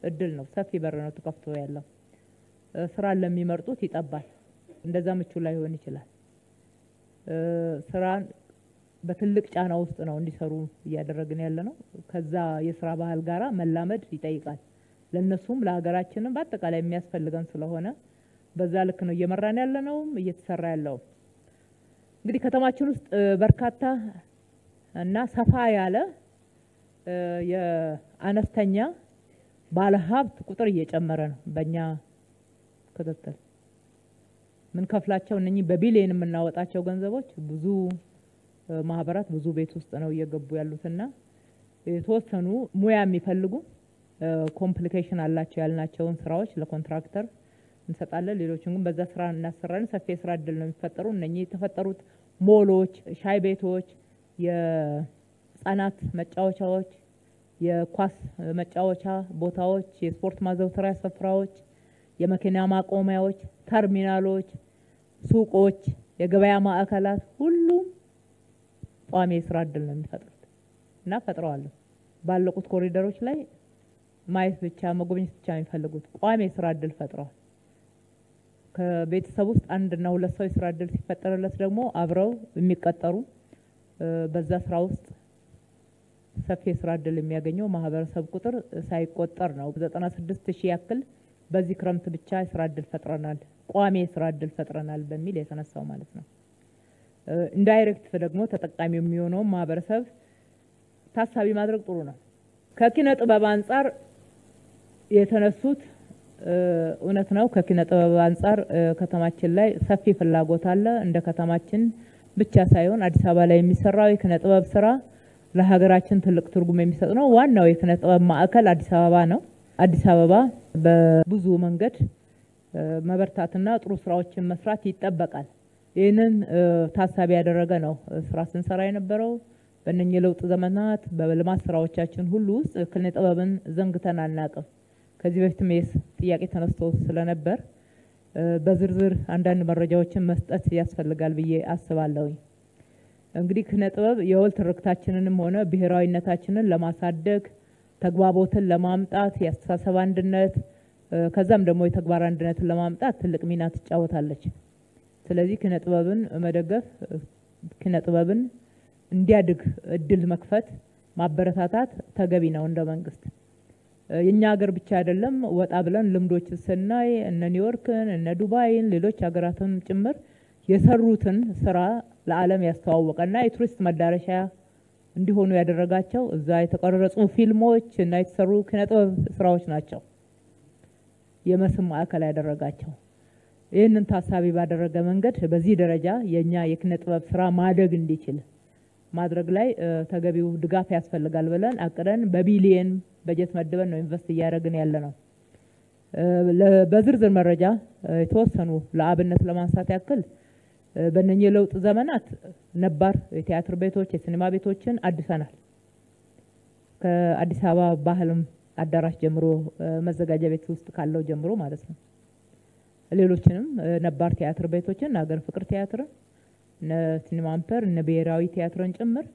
እድል ነው፣ ሰፊ በር ነው ተከፍቶ ያለው። ስራን ለሚመርጡት ይጠባል። እንደዛ ምቹ ላይሆን ይችላል። ስራን በትልቅ ጫና ውስጥ ነው እንዲሰሩ እያደረግን ያለ ነው። ከዛ የስራ ባህል ጋራ መላመድ ይጠይቃል። ለነሱም ለሀገራችንም በአጠቃላይ የሚያስፈልገን ስለሆነ በዛ ልክ ነው እየመራን ያለነው እየተሰራ ያለው። እንግዲህ ከተማችን ውስጥ በርካታ እና ሰፋ ያለ የአነስተኛ ባለሀብት ቁጥር እየጨመረ ነው። በእኛ ክትትል ምን ከፍላቸው እነኚህ በቢሊየን የምናወጣቸው ገንዘቦች ብዙ ማህበራት ብዙ ቤት ውስጥ ነው እየገቡ ያሉትና የተወሰኑ ሙያ የሚፈልጉ ኮምፕሊኬሽን አላቸው ያልናቸውን ስራዎች ለኮንትራክተር እንሰጣለን። ሌሎችን ግን በዛ ስራ እናሰራለን። ሰፊ የስራ እድል ነው የሚፈጠሩ። እነኚህ የተፈጠሩት ሞሎች፣ ሻይ ቤቶች፣ የህፃናት መጫወቻዎች፣ የኳስ መጫወቻ ቦታዎች፣ የስፖርት ማዘውተሪያ ስፍራዎች፣ የመኪና ማቆሚያዎች፣ ተርሚናሎች፣ ሱቆች፣ የገበያ ማዕከላት ሁሉም ቋሚ የስራ እድል ነው የሚፈጥሩት እና ፈጥረዋል። ባለቁት ኮሪደሮች ላይ ማየት ብቻ መጎብኘት ብቻ የሚፈልጉት ቋሚ የስራ እድል ፈጥረዋል። ከቤተሰብ ውስጥ አንድና ሁለት ሰው የስራ እድል ሲፈጠርለት ደግሞ አብረው የሚቀጠሩ በዛ ስራ ውስጥ ሰፊ የስራ እድል የሚያገኘው ማህበረሰብ ቁጥር ሳይቆጠር ነው። 96,000 ያክል በዚህ ክረምት ብቻ የስራ እድል ፈጥረናል፣ ቋሚ የስራ እድል ፈጥረናል በሚል የተነሳው ማለት ነው። ኢንዳይሬክት ደግሞ ተጠቃሚ የሚሆነው ማህበረሰብ ታሳቢ ማድረግ ጥሩ ነው። ከኪነ ጥበብ አንጻር የተነሱት እውነት ነው። ከኪነ ጥበብ አንጻር ከተማችን ላይ ሰፊ ፍላጎት አለ። እንደ ከተማችን ብቻ ሳይሆን አዲስ አበባ ላይ የሚሰራው የኪነ ጥበብ ስራ ለሀገራችን ትልቅ ትርጉም የሚሰጥ ነው። ዋናው የኪነ ጥበብ ማዕከል አዲስ አበባ ነው። አዲስ አበባ በብዙ መንገድ መበርታትና ጥሩ ስራዎችን መስራት ይጠበቃል። ይህንን ታሳቢ ያደረገ ነው ስራ ስንሰራ የነበረው። በእነኚህ ለውጥ ዘመናት በልማት ስራዎቻችን ሁሉ ውስጥ ኪነ ጥበብን ዘንግተን አናውቅም። ከዚህ በፊትም ጥያቄ ተነስቶ ስለነበር በዝርዝር አንዳንድ መረጃዎችን መስጠት ያስፈልጋል ብዬ አስባለሁ። እንግዲህ ኪነ ጥበብ የወል ትርክታችንንም ሆነ ብሔራዊነታችንን ለማሳደግ ተግባቦትን ለማምጣት የአስተሳሰብ አንድነት ከዛም ደግሞ የተግባር አንድነትን ለማምጣት ትልቅ ሚና ትጫወታለች። ስለዚህ ኪነ ጥበብን መደገፍ፣ ኪነ ጥበብን እንዲያድግ እድል መክፈት፣ ማበረታታት ተገቢ ነው እንደ መንግስት። የኛ ሀገር ብቻ አይደለም፣ ወጣ ብለን ልምዶች ስናይ እነ ኒውዮርክን እነ ዱባይን ሌሎች ሀገራትን ጭምር የሰሩትን ስራ ለዓለም ያስተዋወቀና የቱሪስት መዳረሻ እንዲሆኑ ያደረጋቸው እዛ የተቀረጹ ፊልሞች እና የተሰሩ ኪነ ጥበብ ስራዎች ናቸው የመስህብ ማዕከል ያደረጋቸው። ይህንን ታሳቢ ባደረገ መንገድ በዚህ ደረጃ የኛ የኪነ ጥበብ ስራ ማደግ እንዲችል ማድረግ ላይ ተገቢው ድጋፍ ያስፈልጋል ብለን አቅደን በቢሊየን በጀት መድበን ነው ኢንቨስት እያደረግን ያለ ነው። በዝርዝር መረጃ የተወሰኑ ለአብነት ለማንሳት ያክል በእነኚህ ለውጥ ዘመናት ነባር የቲያትር ቤቶች፣ የሲኒማ ቤቶችን አድሰናል። ከአዲስ አበባ ባህልም አዳራሽ ጀምሮ መዘጋጃ ቤት ውስጥ ካለው ጀምሮ ማለት ነው። ሌሎችንም ነባር ቲያትር ቤቶችን ሀገር ፍቅር ቲያትርን፣ እነ ሲኒማ አምፐር፣ እነ ብሔራዊ ቲያትርን ጭምር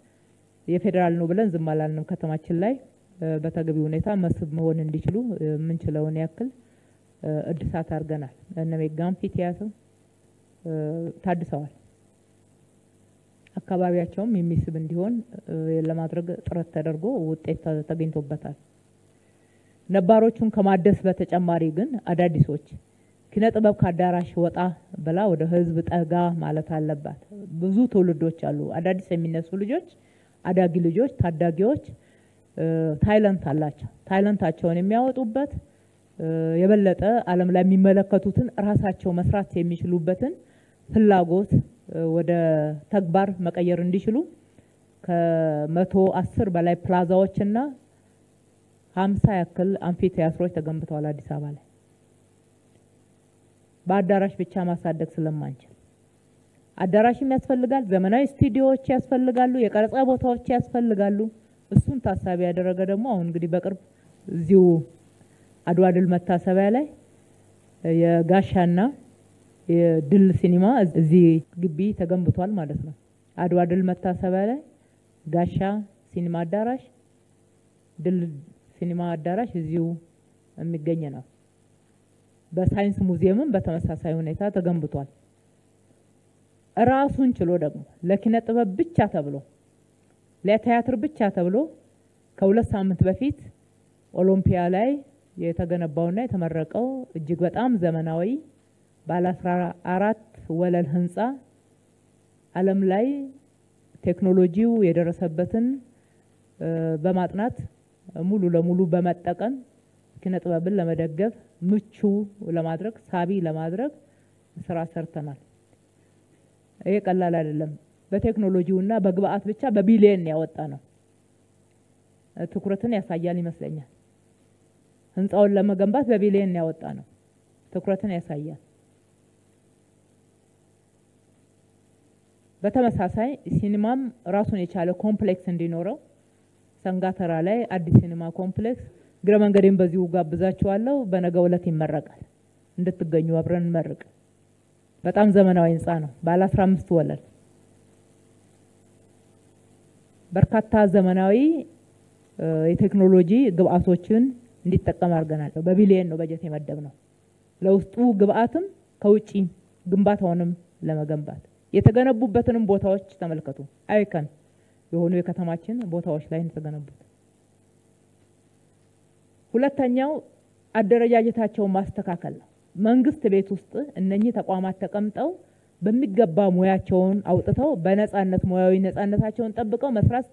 የፌዴራል ነው ብለን ዝም አላልንም። ከተማችን ላይ በተገቢ ሁኔታ መስህብ መሆን እንዲችሉ የምንችለውን ያክል እድሳት አድርገናል። እነ ሜጋ አምፊ ቲያትር ታድሰዋል። አካባቢያቸውም የሚስብ እንዲሆን ለማድረግ ጥረት ተደርጎ ውጤት ተገኝቶበታል። ነባሮቹን ከማደስ በተጨማሪ ግን አዳዲሶች ኪነ ጥበብ ከአዳራሽ ወጣ ብላ ወደ ህዝብ ጠጋ ማለት አለባት። ብዙ ትውልዶች አሉ፣ አዳዲስ የሚነሱ ልጆች፣ አዳጊ ልጆች፣ ታዳጊዎች ታይለንት አላቸው። ታይለንታቸውን የሚያወጡበት የበለጠ ዓለም ላይ የሚመለከቱትን ራሳቸው መስራት የሚችሉበትን ፍላጎት ወደ ተግባር መቀየር እንዲችሉ ከ110 በላይ ፕላዛዎችና 50 ያክል አምፊ ቲያትሮች ተገንብተዋል አዲስ አበባ ላይ። በአዳራሽ ብቻ ማሳደግ ስለማንችል አዳራሽም ያስፈልጋል፣ ዘመናዊ ስቱዲዮዎች ያስፈልጋሉ፣ የቀረጻ ቦታዎች ያስፈልጋሉ። እሱን ታሳቢ ያደረገ ደግሞ አሁን እንግዲህ በቅርብ እዚሁ አድዋ ድል መታሰቢያ ላይ የጋሻና የድል ሲኒማ እዚህ ግቢ ተገንብቷል ማለት ነው። አድዋ ድል መታሰቢያ ላይ ጋሻ ሲኒማ አዳራሽ፣ ድል ሲኒማ አዳራሽ እዚሁ የሚገኝ ነው። በሳይንስ ሙዚየምም በተመሳሳይ ሁኔታ ተገንብቷል። ራሱን ችሎ ደግሞ ለኪነ ጥበብ ብቻ ተብሎ ለቲያትር ብቻ ተብሎ ከ2 ሳምንት በፊት ኦሎምፒያ ላይ የተገነባውና የተመረቀው እጅግ በጣም ዘመናዊ ባለ 14 ወለል ህንፃ ዓለም ላይ ቴክኖሎጂው የደረሰበትን በማጥናት ሙሉ ለሙሉ በመጠቀም ኪነ ጥበብን ለመደገፍ ምቹ ለማድረግ ሳቢ ለማድረግ ስራ ሰርተናል። ይሄ ቀላል አይደለም። በቴክኖሎጂውና በግብአት ብቻ በቢሊየን ያወጣ ነው። ትኩረትን ያሳያል ይመስለኛል። ህንፃውን ለመገንባት በቢሊየን ያወጣ ነው። ትኩረትን ያሳያል። በተመሳሳይ ሲኒማም ራሱን የቻለ ኮምፕሌክስ እንዲኖረው ሰንጋተራ ላይ አዲስ ሲኒማ ኮምፕሌክስ ግረ መንገዴን በዚሁ ጋብዛችኋለሁ። በነገው ዕለት ይመረቃል። እንድትገኙ አብረን እንመርቅ። በጣም ዘመናዊ ህንፃ ነው። ባለ 15 ወለል በርካታ ዘመናዊ የቴክኖሎጂ ግብአቶችን እንዲጠቀም አድርገናል። በቢሊየን ነው በጀት የመደብነው ለውስጡ ግብአትም ከውጪ ግንባታውንም ለመገንባት የተገነቡበትንም ቦታዎች ተመልከቱ። አይከን የሆኑ የከተማችን ቦታዎች ላይ የተገነቡት። ሁለተኛው አደረጃጀታቸውን ማስተካከል ነው። መንግስት ቤት ውስጥ እነኚህ ተቋማት ተቀምጠው በሚገባ ሙያቸውን አውጥተው በነፃነት ሙያዊ ነፃነታቸውን ጠብቀው መስራት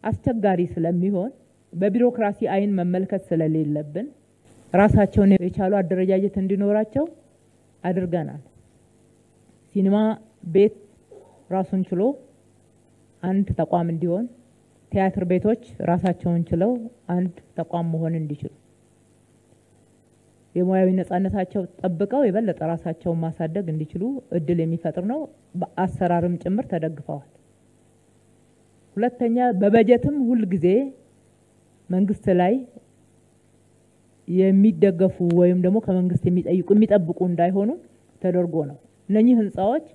አስቸጋሪ ስለሚሆን በቢሮክራሲ አይን መመልከት ስለሌለብን ራሳቸውን የቻሉ አደረጃጀት እንዲኖራቸው አድርገናል። ሲኒማ ቤት ራሱን ችሎ አንድ ተቋም እንዲሆን፣ ቲያትር ቤቶች ራሳቸውን ችለው አንድ ተቋም መሆን እንዲችሉ የሙያዊ ነፃነታቸው ጠብቀው የበለጠ ራሳቸውን ማሳደግ እንዲችሉ እድል የሚፈጥር ነው። በአሰራርም ጭምር ተደግፈዋል። ሁለተኛ በበጀትም ሁሉ ጊዜ መንግስት ላይ የሚደገፉ ወይም ደግሞ ከመንግስት የሚጠብቁ እንዳይሆኑ ተደርጎ ነው። እነኚህ ህንፃዎች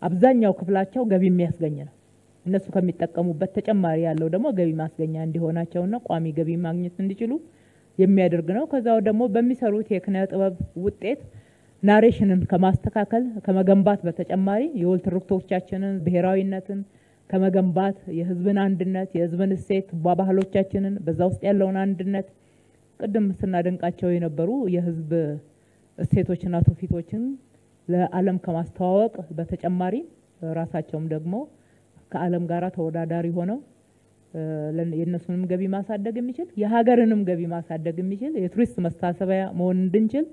አብዛኛው ክፍላቸው ገቢ የሚያስገኝ ነው። እነሱ ከሚጠቀሙበት ተጨማሪ ያለው ደግሞ ገቢ ማስገኛ እንዲሆናቸውና ቋሚ ገቢ ማግኘት እንዲችሉ የሚያደርግ ነው። ከዛው ደግሞ በሚሰሩት የኪነ ጥበብ ውጤት ናሬሽንን ከማስተካከል ከመገንባት በተጨማሪ የወል ትርክቶቻችንን ብሔራዊነትን ከመገንባት የህዝብን አንድነት የህዝብን እሴት ባህሎቻችንን በዛ ውስጥ ያለውን አንድነት ቅድም ስናደንቃቸው የነበሩ የህዝብ እሴቶችና ትውፊቶችን ለዓለም ከማስተዋወቅ በተጨማሪ ራሳቸውም ደግሞ ከዓለም ጋራ ተወዳዳሪ ሆነው የነሱንም ገቢ ማሳደግ የሚችል የሀገርንም ገቢ ማሳደግ የሚችል የቱሪስት መታሰቢያ መሆን እንድንችል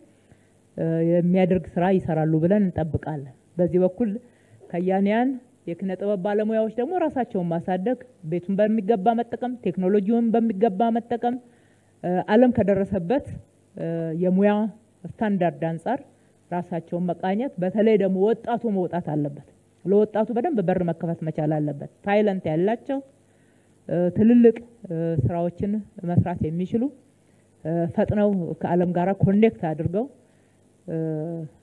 የሚያደርግ ስራ ይሰራሉ ብለን እንጠብቃለን። በዚህ በኩል ከያንያን የኪነ ጥበብ ባለሙያዎች ደግሞ ራሳቸውን ማሳደግ፣ ቤቱን በሚገባ መጠቀም፣ ቴክኖሎጂውን በሚገባ መጠቀም ዓለም ከደረሰበት የሙያ ስታንዳርድ አንጻር ራሳቸውን መቃኘት፣ በተለይ ደግሞ ወጣቱ መውጣት አለበት። ለወጣቱ በደንብ በር መከፈት መቻል አለበት። ታይለንት ያላቸው ትልልቅ ስራዎችን መስራት የሚችሉ ፈጥነው ከዓለም ጋራ ኮኔክት አድርገው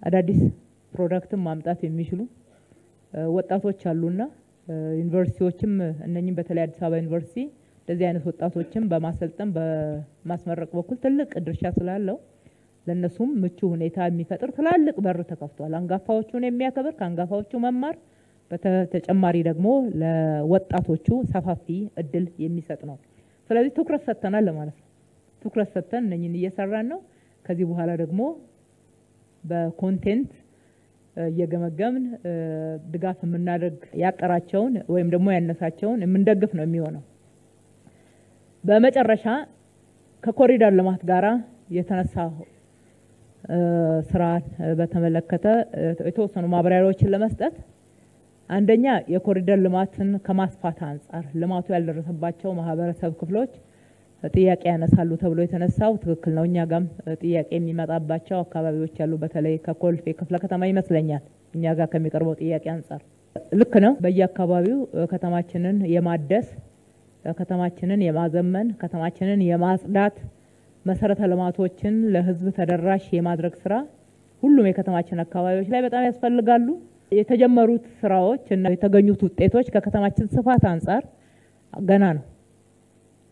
አዳዲስ ፕሮዳክትን ማምጣት የሚችሉ ወጣቶች አሉና ዩኒቨርሲቲዎችም እነኚህም በተለይ አዲስ አበባ ዩኒቨርሲቲ እንደዚህ አይነት ወጣቶችን በማሰልጠን በማስመረቅ በኩል ትልቅ ድርሻ ስላለው ለነሱም ምቹ ሁኔታ የሚፈጥር ትላልቅ በር ተከፍቷል። አንጋፋዎቹን የሚያከብር ከአንጋፋዎቹ መማር በተጨማሪ ደግሞ ለወጣቶቹ ሰፋፊ እድል የሚሰጥ ነው። ስለዚህ ትኩረት ሰጥተናል ለማለት ነው። ትኩረት ሰጥተን እነኚህን እየሰራን ነው። ከዚህ በኋላ ደግሞ በኮንቴንት እየገመገምን ድጋፍ የምናደርግ ያጠራቸውን ወይም ደግሞ ያነሳቸውን የምንደግፍ ነው የሚሆነው። በመጨረሻ ከኮሪደር ልማት ጋራ የተነሳ ስራ በተመለከተ የተወሰኑ ማብራሪያዎችን ለመስጠት አንደኛ የኮሪደር ልማትን ከማስፋት አንጻር ልማቱ ያልደረሰባቸው ማህበረሰብ ክፍሎች ጥያቄ ያነሳሉ ተብሎ የተነሳው ትክክል ነው። እኛ ጋም ጥያቄ የሚመጣባቸው አካባቢዎች ያሉ በተለይ ከኮልፌ ክፍለ ከተማ ይመስለኛል እኛ ጋር ከሚቀርበው ጥያቄ አንጻር ልክ ነው። በየአካባቢው ከተማችንን የማደስ ከተማችንን የማዘመን ከተማችንን የማጽዳት መሰረተ ልማቶችን ለህዝብ ተደራሽ የማድረግ ስራ ሁሉም የከተማችን አካባቢዎች ላይ በጣም ያስፈልጋሉ። የተጀመሩት ስራዎች እና የተገኙት ውጤቶች ከከተማችን ስፋት አንጻር ገና ነው።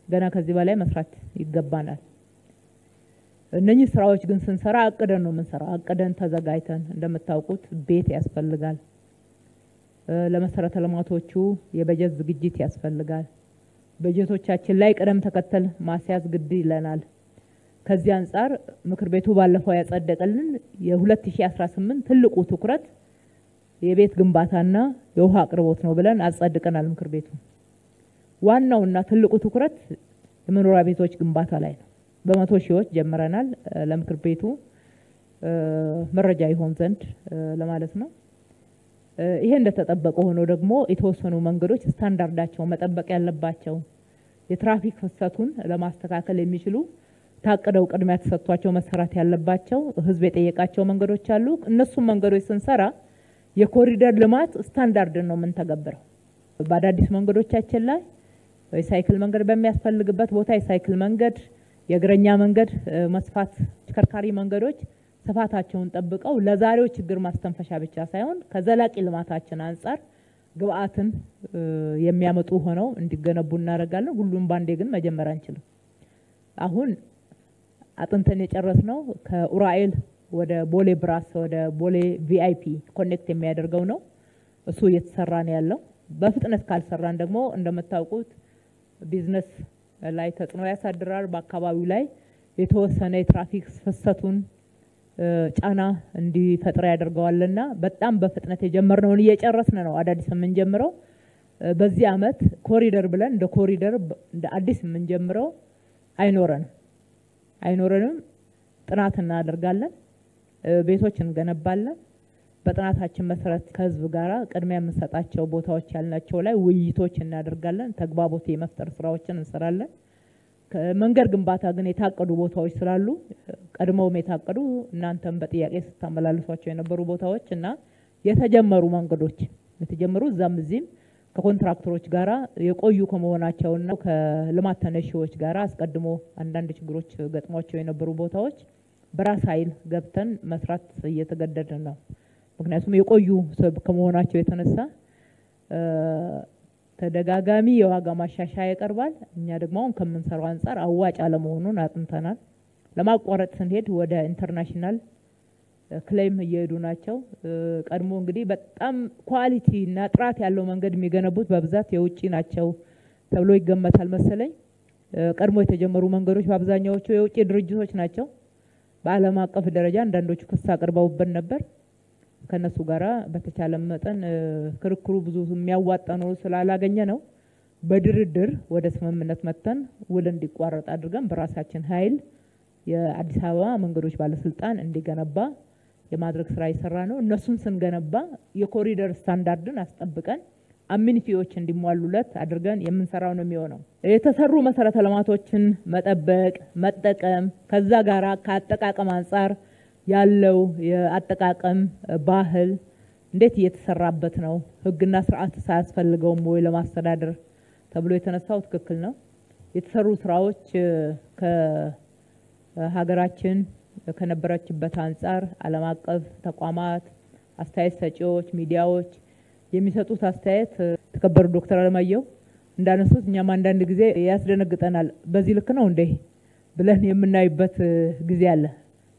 ገና ከዚህ በላይ መስራት ይገባናል። እነኚህ ስራዎች ግን ስንሰራ አቅደን ነው የምንሰራው። አቅደን ተዘጋጅተን እንደምታውቁት ቤት ያስፈልጋል። ለመሰረተ ልማቶቹ የበጀት ዝግጅት ያስፈልጋል። በጀቶቻችን ላይ ቅደም ተከተል ማስያዝ ግድ ይለናል። ከዚህ አንጻር ምክር ቤቱ ባለፈው ያጸደቀልን የ2018 ትልቁ ትኩረት የቤት ግንባታና የውሃ አቅርቦት ነው ብለን አጸድቀናል። ምክር ቤቱ ዋናውና ትልቁ ትኩረት የመኖሪያ ቤቶች ግንባታ ላይ ነው። በመቶ ሺዎች ጀምረናል። ለምክር ቤቱ መረጃ ይሆን ዘንድ ለማለት ነው። ይሄ እንደተጠበቀ ሆኖ ደግሞ የተወሰኑ መንገዶች ስታንዳርዳቸው መጠበቅ ያለባቸው የትራፊክ ፍሰቱን ለማስተካከል የሚችሉ ታቅደው ቅድሚያ ተሰጥቷቸው መሰራት ያለባቸው ህዝብ የጠየቃቸው መንገዶች አሉ። እነሱም መንገዶች ስንሰራ የኮሪደር ልማት ስታንዳርድን ነው የምንተገብረው። በአዳዲስ መንገዶቻችን ላይ የሳይክል መንገድ በሚያስፈልግበት ቦታ የሳይክል መንገድ፣ የእግረኛ መንገድ መስፋት፣ ተሽከርካሪ መንገዶች ስፋታቸውን ጠብቀው ለዛሬው ችግር ማስተንፈሻ ብቻ ሳይሆን ከዘላቂ ልማታችን አንጻር ግብአትን የሚያመጡ ሆነው እንዲገነቡ እናደርጋለን። ሁሉም ባንዴ ግን መጀመር አንችልም። አሁን አጥንተን የጨረስነው ከኡራኤል ወደ ቦሌ ብራስ ወደ ቦሌ ቪአይፒ ኮኔክት የሚያደርገው ነው። እሱ እየተሰራ ነው ያለው። በፍጥነት ካልሰራን ደግሞ እንደምታውቁት ቢዝነስ ላይ ተጽዕኖ ያሳድራል። በአካባቢው ላይ የተወሰነ የትራፊክ ፍሰቱን ጫና እንዲፈጥር ያደርገዋልና በጣም በፍጥነት የጀመርነውን እየጨረስን ነው። አዳዲስ የምንጀምረው በዚህ አመት ኮሪደር ብለን እንደ ኮሪደር እንደ አዲስ የምንጀምረው አይኖረንም። ጥናት እናደርጋለን፣ ቤቶች እንገነባለን። በጥናታችን መሰረት ከህዝብ ጋራ ቅድሚያ የምንሰጣቸው ቦታዎች ያልናቸው ላይ ውይይቶች እናደርጋለን። ተግባቦት የመፍጠር ስራዎችን እንሰራለን። ከመንገድ ግንባታ ግን የታቀዱ ቦታዎች ስላሉ ቀድሞውም የታቀዱ እናንተም በጥያቄ ስታመላልሷቸው የነበሩ ቦታዎች እና የተጀመሩ መንገዶች የተጀመሩ እዛም እዚህም ከኮንትራክተሮች ጋራ የቆዩ ከመሆናቸውና ከልማት ተነሺዎች ጋራ አስቀድሞ አንዳንድ ችግሮች ገጥሟቸው የነበሩ ቦታዎች በራስ ኃይል ገብተን መስራት እየተገደድን ነው። ምክንያቱም የቆዩ ከመሆናቸው የተነሳ ተደጋጋሚ የዋጋ ማሻሻያ ይቀርባል። እኛ ደግሞ አሁን ከምንሰራው አንጻር አዋጭ አለመሆኑን አጥንተናል። ለማቋረጥ ስንሄድ ወደ ኢንተርናሽናል ክሌም እየሄዱ ናቸው። ቀድሞ እንግዲህ በጣም ኳሊቲ እና ጥራት ያለው መንገድ የሚገነቡት በብዛት የውጭ ናቸው ተብሎ ይገመታል መሰለኝ። ቀድሞ የተጀመሩ መንገዶች በአብዛኛዎቹ የውጭ ድርጅቶች ናቸው። በዓለም አቀፍ ደረጃ አንዳንዶቹ ክስ አቅርበውብን ነበር። ከነሱ ጋራ በተቻለ መጠን ክርክሩ ብዙ የሚያዋጣ ነው ስላላገኘ ነው በድርድር ወደ ስምምነት መተን ውል እንዲቋረጥ አድርገን በራሳችን ኃይል የአዲስ አበባ መንገዶች ባለስልጣን እንዲገነባ የማድረግ ስራ ይሰራ ነው። እነሱን ስንገነባ የኮሪደር ስታንዳርድን አስጠብቀን አሚኒቲዎች እንዲሟሉለት አድርገን የምንሰራው ነው የሚሆነው። የተሰሩ መሰረተ ልማቶችን መጠበቅ፣ መጠቀም ከዛ ጋራ ከአጠቃቀም አንጻር ያለው የአጠቃቀም ባህል እንዴት እየተሰራበት ነው? ህግና ስርዓት ሳያስፈልገውም ወይ ለማስተዳደር ተብሎ የተነሳው ትክክል ነው። የተሰሩ ስራዎች ከሀገራችን ከነበረችበት አንጻር ዓለም አቀፍ ተቋማት፣ አስተያየት ሰጪዎች፣ ሚዲያዎች የሚሰጡት አስተያየት ተከበሩ ዶክተር አለማየሁ እንዳነሱት እኛም አንዳንድ ጊዜ ያስደነግጠናል። በዚህ ልክ ነው እንዴ ብለን የምናይበት ጊዜ አለ።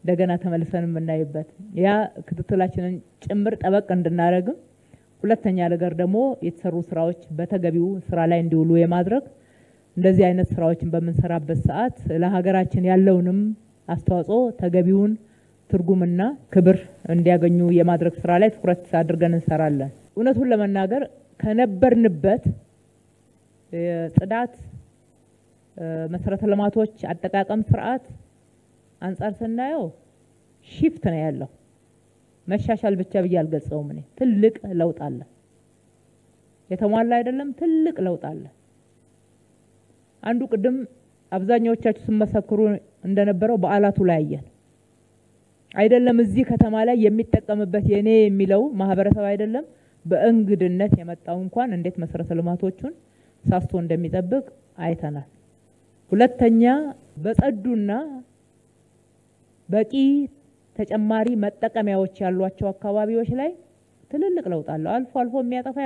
እንደገና ተመልሰን የምናይበት ያ ክትትላችንን ጭምር ጠበቅ እንድናደርግም፣ ሁለተኛ ነገር ደግሞ የተሰሩ ስራዎች በተገቢው ስራ ላይ እንዲውሉ የማድረግ እንደዚህ አይነት ስራዎችን በምንሰራበት ሰዓት ለሀገራችን ያለውንም አስተዋጽኦ ተገቢውን ትርጉምና ክብር እንዲያገኙ የማድረግ ስራ ላይ ትኩረት አድርገን እንሰራለን። እውነቱን ለመናገር ከነበርንበት የጽዳት መሰረተ ልማቶች አጠቃቀም ስርዓት አንጻር ስናየው ሺፍት ነው ያለው። መሻሻል ብቻ ብዬ አልገልጸውም። እኔ ትልቅ ለውጥ አለ። የተሟላ አይደለም፣ ትልቅ ለውጥ አለ። አንዱ ቅድም አብዛኛዎቻችሁ ስመሰክሩ እንደነበረው በዓላቱ ላይ አየን አይደለም። እዚህ ከተማ ላይ የሚጠቀምበት የኔ የሚለው ማህበረሰብ አይደለም በእንግድነት የመጣው እንኳን እንዴት መሰረተ ልማቶቹን ሳስቶ እንደሚጠብቅ አይተናል። ሁለተኛ በጸዱና በቂ ተጨማሪ መጠቀሚያዎች ያሏቸው አካባቢዎች ላይ ትልልቅ ለውጥ አለ። አልፎ አልፎ የሚያጠፋ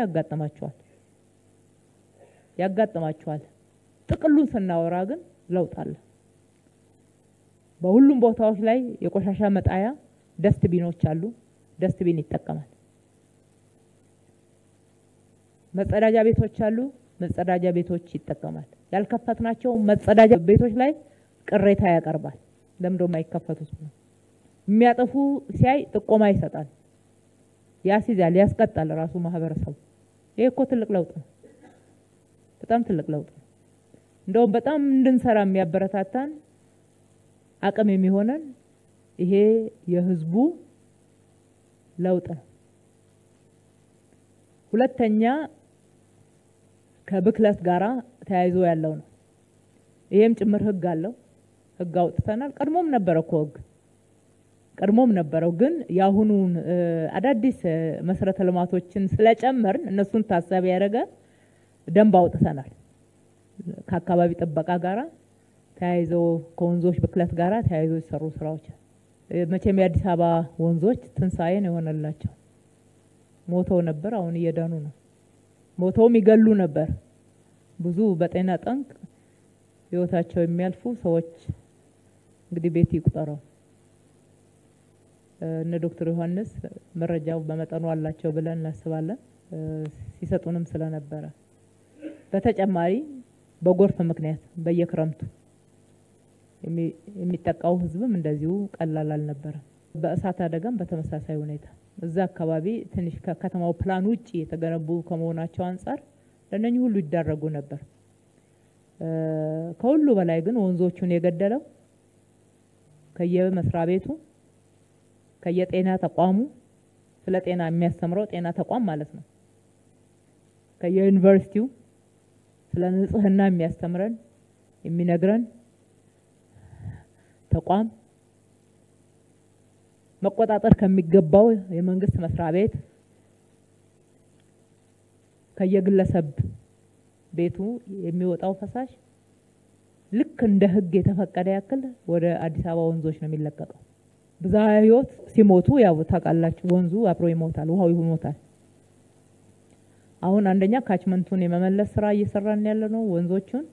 ያጋጥማቸዋል። ጥቅሉን ስናወራ ግን ለውጥ አለ። በሁሉም ቦታዎች ላይ የቆሻሻ መጣያ ደስትቢኖች አሉ። ደስትቢን ይጠቀማል። መጸዳጃ ቤቶች አሉ። መጸዳጃ ቤቶች ይጠቀማል። ያልከፈትናቸው መጸዳጃ ቤቶች ላይ ቅሬታ ያቀርባል። ለምንድነው የማይከፈቱት? የሚያጠፉ ሲያይ ጥቆማ ይሰጣል፣ ያስይዛል፣ ያስቀጣል ራሱ ማህበረሰቡ። ይሄ እኮ ትልቅ ለውጥ ነው። በጣም ትልቅ ለውጥ ነው። እንደውም በጣም እንድንሰራ የሚያበረታታን አቅም የሚሆነን ይሄ የህዝቡ ለውጥ ነው። ሁለተኛ ከብክለት ጋራ ተያይዞ ያለው ነው። ይሄም ጭምር ህግ አለው። ህግ አውጥተናል። ቀድሞም ነበረ እኮ ህግ ቀድሞም ነበረው፣ ግን ያሁኑን አዳዲስ መሰረተ ልማቶችን ስለጨመርን እነሱን ታሳቢ ያደረገ ደንብ አውጥተናል። ከአካባቢ ጥበቃ ጋራ ተያይዞ ከወንዞች ብክለት ጋራ ተያይዞ የተሰሩ ስራዎች መቼም የአዲስ አበባ ወንዞች ትንሳኤን የሆነላቸው ሞተው ነበር፣ አሁን እየዳኑ ነው። ሞተውም ይገሉ ነበር። ብዙ በጤና ጠንቅ ህይወታቸው የሚያልፉ ሰዎች እንግዲህ ቤት ይቁጠረው። እነ ዶክተር ዮሐንስ መረጃው በመጠኑ አላቸው ብለን እናስባለን፣ ሲሰጡንም ስለነበረ። በተጨማሪ በጎርፍ ምክንያት በየክረምቱ የሚጠቃው ህዝብም እንደዚሁ ቀላል አልነበረም። በእሳት አደጋም በተመሳሳይ ሁኔታ እዛ አካባቢ ትንሽ ከከተማው ፕላን ውጪ የተገነቡ ከመሆናቸው አንፃር ለነኚህ ሁሉ ይዳረጉ ነበር። ከሁሉ በላይ ግን ወንዞቹን የገደለው ከየመስሪያ ቤቱ ከየጤና ተቋሙ ስለ ጤና የሚያስተምረው ጤና ተቋም ማለት ነው፣ ከየዩኒቨርሲቲው ስለ ንጽህና የሚያስተምረን የሚነግረን ተቋም፣ መቆጣጠር ከሚገባው የመንግስት መስሪያ ቤት ከየግለሰብ ቤቱ የሚወጣው ፈሳሽ ልክ እንደ ህግ የተፈቀደ ያክል ወደ አዲስ አበባ ወንዞች ነው የሚለቀቀው። ብዝሃ ህይወት ሲሞቱ ያው ታውቃላችሁ፣ ወንዙ አብሮ ይሞታል፣ ውሃው ይሞታል። አሁን አንደኛ ካችመንቱን የመመለስ ስራ እየሰራን ያለ ነው። ወንዞቹን